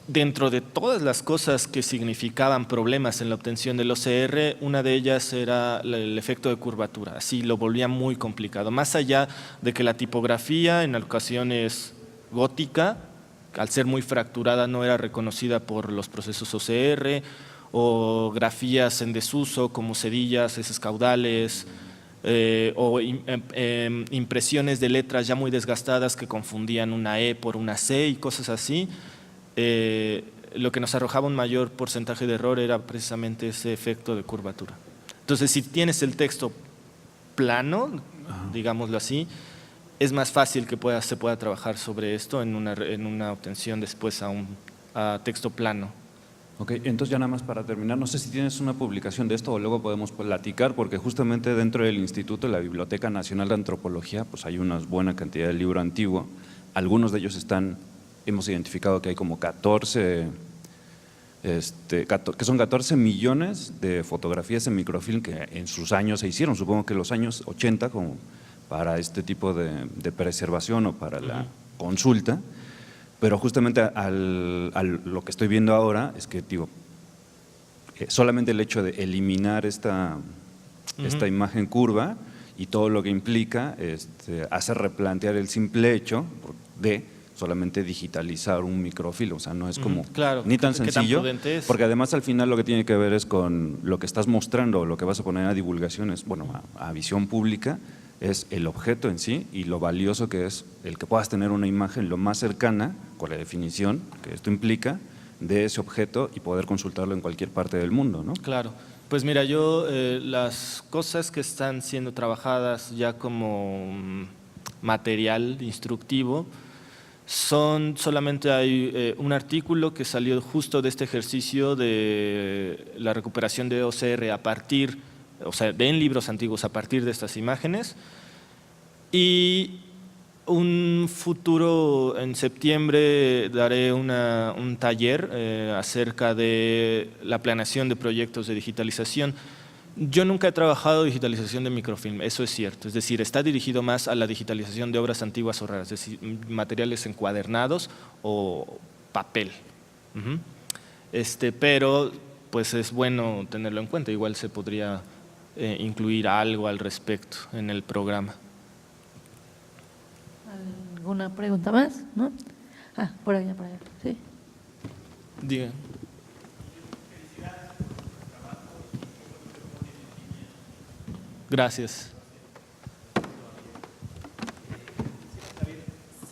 dentro de todas las cosas que significaban problemas en la obtención del OCR, una de ellas era el efecto de curvatura, así lo volvía muy complicado. Más allá de que la tipografía en ocasiones gótica al ser muy fracturada no era reconocida por los procesos OCR, o grafías en desuso como cedillas, heces caudales, o impresiones de letras ya muy desgastadas que confundían una E por una C y cosas así. Lo que nos arrojaba un mayor porcentaje de error era precisamente ese efecto de curvatura. Entonces, si tienes el texto plano, digámoslo así, es más fácil que se pueda trabajar sobre esto en una obtención después a texto plano. Ok, entonces ya nada más para terminar, no sé si tienes una publicación de esto o luego podemos platicar, porque justamente dentro del Instituto, la Biblioteca Nacional de Antropología, pues hay una buena cantidad de libro antiguo. Algunos de ellos hemos identificado que hay como 14, que son 14 millones de fotografías en microfilm que en sus años se hicieron, supongo que los años 80, como para este tipo de preservación o para la consulta. Pero justamente lo que estoy viendo ahora es que, solamente el hecho de eliminar esta imagen curva y todo lo que implica hace replantear el simple hecho de solamente digitalizar un microfilm, o sea, no es como ni tan sencillo, porque además al final lo que tiene que ver es con lo que estás mostrando, lo que vas a poner a divulgaciones, bueno, a visión pública, es el objeto en sí y lo valioso que es el que puedas tener una imagen lo más cercana, con la definición que esto implica, de ese objeto y poder consultarlo en cualquier parte del mundo, ¿no? Claro. Pues mira, yo las cosas que están siendo trabajadas ya como material instructivo, solamente hay un artículo que salió justo de este ejercicio de la recuperación de OCR a partir, o sea, en libros antiguos a partir de estas imágenes, y un futuro, en septiembre daré un taller acerca de la planeación de proyectos de digitalización. Yo nunca he trabajado digitalización de microfilm, eso es cierto, es decir, está dirigido más a la digitalización de obras antiguas o raras, es decir, materiales encuadernados o papel. Pero pues es bueno tenerlo en cuenta, igual se podría incluir algo al respecto en el programa. ¿Alguna pregunta más? ¿No? Por allá, sí. Diga. Gracias.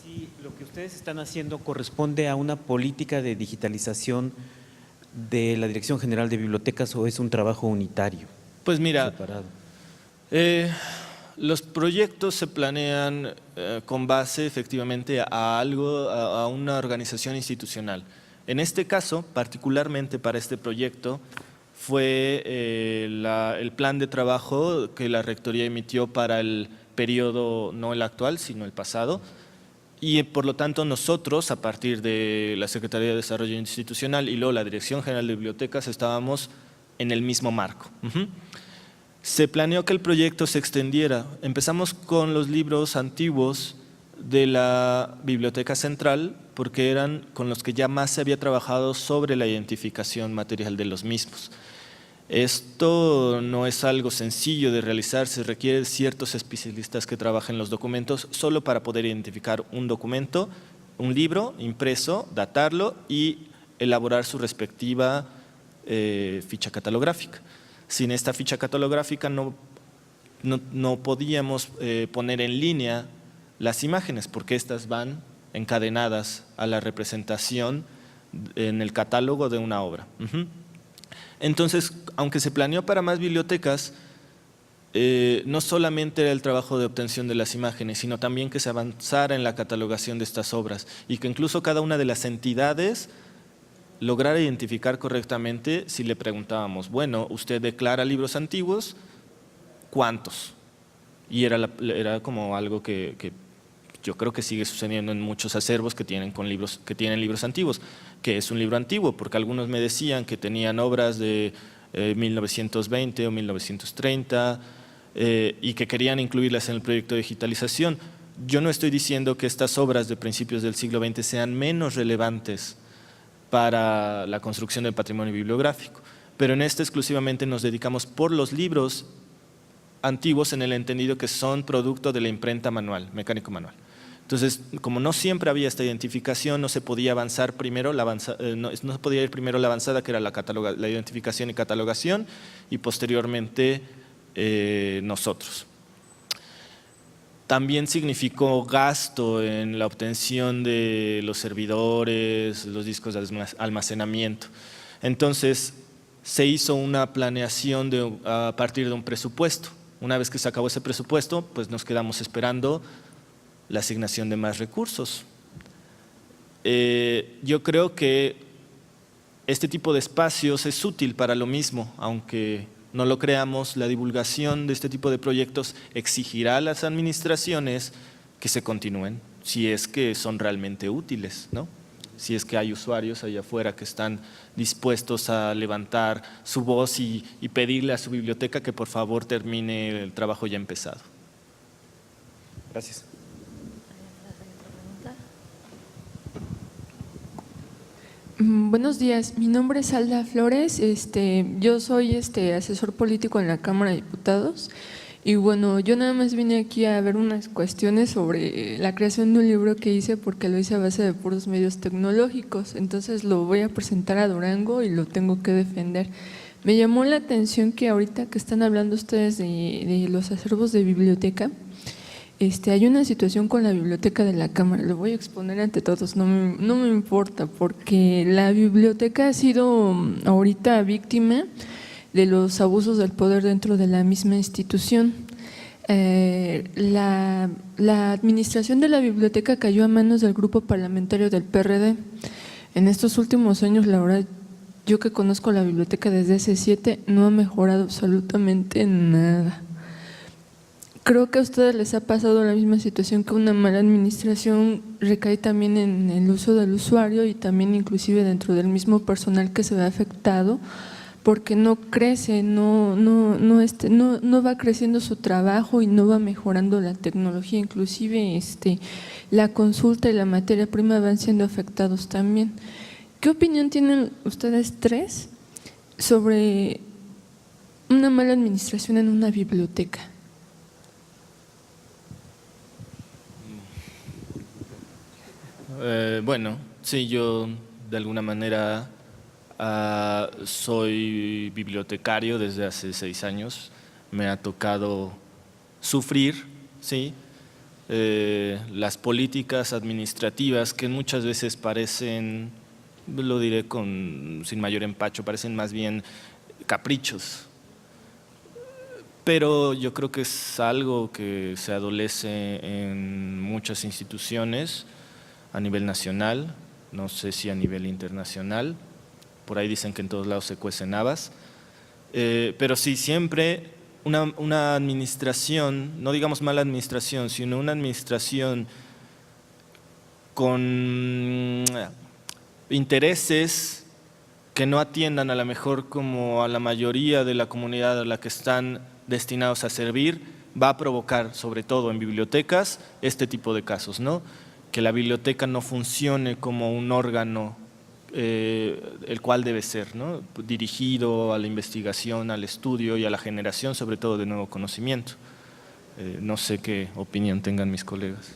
Si lo que ustedes están haciendo corresponde a una política de digitalización de la Dirección General de Bibliotecas o es un trabajo unitario. Pues mira, separado. Los proyectos se planean con base efectivamente a una organización institucional. En este caso, particularmente para este proyecto, fue el plan de trabajo que la Rectoría emitió para el periodo, no el actual, sino el pasado, y por lo tanto nosotros, a partir de la Secretaría de Desarrollo Institucional y luego la Dirección General de Bibliotecas, estábamos en el mismo marco. Se planeó que el proyecto se extendiera. Empezamos con los libros antiguos de la Biblioteca Central porque eran con los que ya más se había trabajado sobre la identificación material de los mismos. Esto no es algo sencillo de realizar, se requiere de ciertos especialistas que trabajen los documentos solo para poder identificar un documento, un libro impreso, datarlo y elaborar su respectiva ficha catalográfica. Sin esta ficha catalográfica no podíamos poner en línea las imágenes porque estas van encadenadas a la representación en el catálogo de una obra. Entonces, aunque se planeó para más bibliotecas, no solamente era el trabajo de obtención de las imágenes, sino también que se avanzara en la catalogación de estas obras y que incluso cada una de las entidades lograra identificar correctamente si le preguntábamos, bueno, usted declara libros antiguos, ¿cuántos? Y era como algo que yo creo que sigue sucediendo en muchos acervos que tienen libros antiguos, que es un libro antiguo, porque algunos me decían que tenían obras de 1920 o 1930 y que querían incluirlas en el proyecto de digitalización. Yo no estoy diciendo que estas obras de principios del siglo XX sean menos relevantes para la construcción del patrimonio bibliográfico, pero en este exclusivamente nos dedicamos por los libros antiguos en el entendido que son producto de la imprenta manual, mecánico manual. Entonces, como no siempre había esta identificación, no se podía avanzar primero no se podía ir primero la avanzada, que era la identificación y catalogación, y posteriormente nosotros. También significó gasto en la obtención de los servidores, los discos de almacenamiento. Entonces, se hizo una planeación a partir de un presupuesto. Una vez que se acabó ese presupuesto, pues nos quedamos esperando la asignación de más recursos. Yo creo que este tipo de espacios es útil para lo mismo, aunque no lo creamos. La divulgación de este tipo de proyectos exigirá a las administraciones que se continúen, si es que son realmente útiles, ¿no? Si es que hay usuarios allá afuera que están dispuestos a levantar su voz y pedirle a su biblioteca que por favor termine el trabajo ya empezado. Gracias. Buenos días, mi nombre es Alda Flores, yo soy asesor político en la Cámara de Diputados y bueno, yo nada más vine aquí a ver unas cuestiones sobre la creación de un libro que hice porque lo hice a base de puros medios tecnológicos, entonces lo voy a presentar a Durango y lo tengo que defender. Me llamó la atención que ahorita que están hablando ustedes de los acervos de biblioteca, hay una situación con la biblioteca de la Cámara, lo voy a exponer ante todos, no me importa, porque la biblioteca ha sido ahorita víctima de los abusos del poder dentro de la misma institución. La administración de la biblioteca cayó a manos del grupo parlamentario del PRD. En estos últimos años, la verdad, yo que conozco la biblioteca desde hace 7, no ha mejorado absolutamente nada. Creo que a ustedes les ha pasado la misma situación, que una mala administración recae también en el uso del usuario y también inclusive dentro del mismo personal que se ve afectado, porque no crece, no va creciendo su trabajo y no va mejorando la tecnología, inclusive la consulta y la materia prima van siendo afectados también. ¿Qué opinión tienen ustedes tres sobre una mala administración en una biblioteca? Bueno, sí, yo de alguna manera soy bibliotecario desde hace 6 años. Me ha tocado sufrir, ¿sí? Las políticas administrativas que muchas veces parecen, lo diré sin mayor empacho, parecen más bien caprichos. Pero yo creo que es algo que se adolece en muchas instituciones a nivel nacional, no sé si a nivel internacional, por ahí dicen que en todos lados se cuecen habas, pero sí, siempre una administración, no digamos mala administración, sino una administración con intereses que no atiendan a lo mejor como a la mayoría de la comunidad a la que están destinados a servir, va a provocar, sobre todo en bibliotecas, este tipo de casos, ¿no? Que la biblioteca no funcione como un órgano el cual debe ser, ¿no? Dirigido a la investigación, al estudio y a la generación, sobre todo de nuevo conocimiento. No sé qué opinión tengan mis colegas.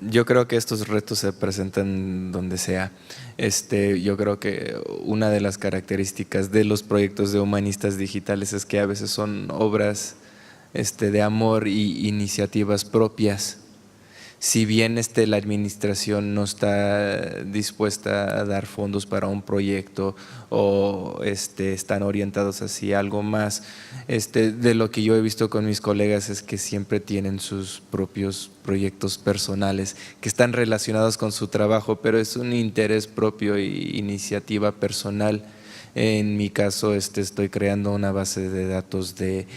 Yo creo que estos retos se presentan donde sea. Yo creo que una de las características de los proyectos de humanistas digitales es que a veces son obras de amor y iniciativas propias. Si bien la administración no está dispuesta a dar fondos para un proyecto o están orientados hacia algo más, de lo que yo he visto con mis colegas es que siempre tienen sus propios proyectos personales que están relacionados con su trabajo, pero es un interés propio y iniciativa personal. En mi caso, estoy creando una base de datos de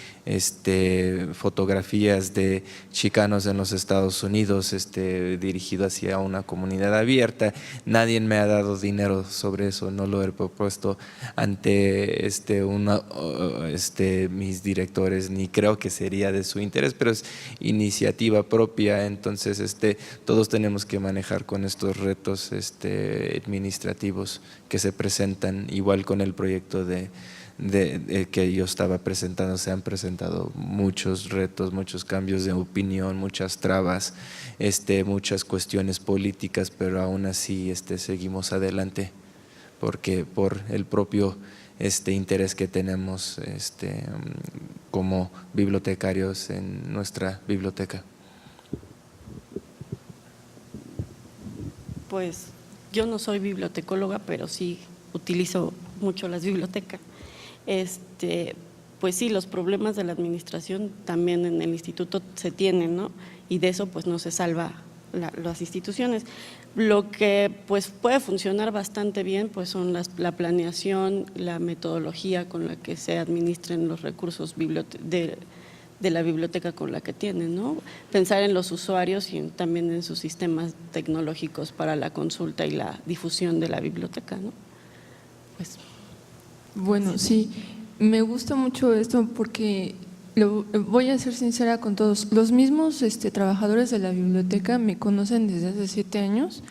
fotografías de chicanos en los Estados Unidos, dirigido hacia una comunidad abierta. Nadie me ha dado dinero sobre eso, no lo he propuesto ante mis directores, ni creo que sería de su interés, pero es iniciativa propia. Entonces, todos tenemos que manejar con estos retos administrativos que se presentan, igual con el proyecto de que yo estaba presentando, se han presentado muchos retos, muchos cambios de opinión, muchas trabas, muchas cuestiones políticas, pero aún así seguimos adelante, porque por el propio interés que tenemos como bibliotecarios en nuestra biblioteca. Pues yo no soy bibliotecóloga, pero sí utilizo mucho las bibliotecas. Pues sí, los problemas de la administración también en el instituto se tienen, ¿no? Y de eso pues no se salva las instituciones. Lo que pues puede funcionar bastante bien pues son la planeación, la metodología con la que se administren los recursos de la biblioteca con la que tienen, ¿no? Pensar en los usuarios y también en sus sistemas tecnológicos para la consulta y la difusión de la biblioteca, ¿no? Pues, bueno, sí, me gusta mucho esto porque voy a ser sincera con todos. Los mismos trabajadores de la biblioteca me conocen desde hace 7 años.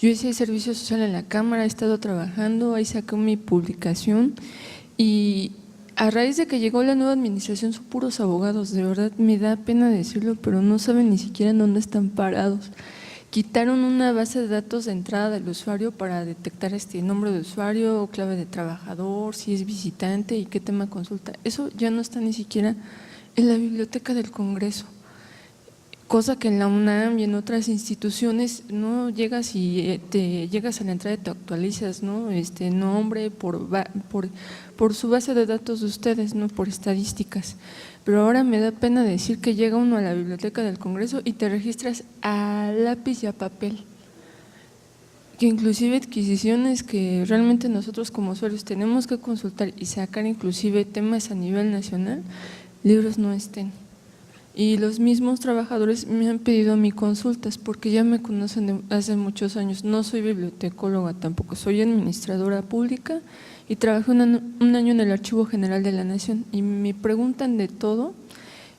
Yo hice servicio social en la Cámara, he estado trabajando, ahí saqué mi publicación y a raíz de que llegó la nueva administración son puros abogados, de verdad me da pena decirlo, pero no saben ni siquiera en dónde están parados. Quitaron una base de datos de entrada del usuario para detectar nombre de usuario, clave de trabajador, si es visitante y qué tema consulta. Eso ya no está ni siquiera en la Biblioteca del Congreso, cosa que en la UNAM y en otras instituciones no llegas y te llegas a la entrada y te actualizas, ¿no? Nombre por su base de datos de ustedes, no por estadísticas. Pero ahora me da pena decir que llega uno a la Biblioteca del Congreso y te registras a lápiz y a papel, que inclusive adquisiciones que realmente nosotros como usuarios tenemos que consultar y sacar inclusive temas a nivel nacional, libros no estén. Y los mismos trabajadores me han pedido mi consultas porque ya me conocen de hace muchos años. No soy bibliotecóloga tampoco, soy administradora pública y trabajé un año en el Archivo General de la Nación y me preguntan de todo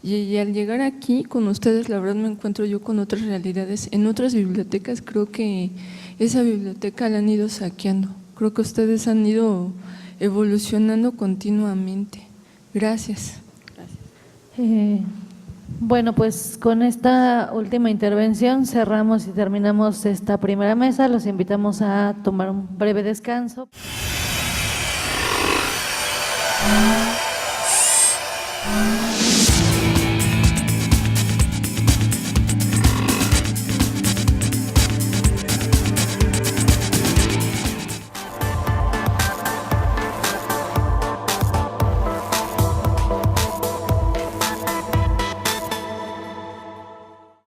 y al llegar aquí con ustedes la verdad me encuentro yo con otras realidades. En otras bibliotecas creo que esa biblioteca la han ido saqueando, creo que ustedes han ido evolucionando continuamente. Gracias. Bueno, pues con esta última intervención cerramos y terminamos esta primera mesa. Los invitamos a tomar un breve descanso.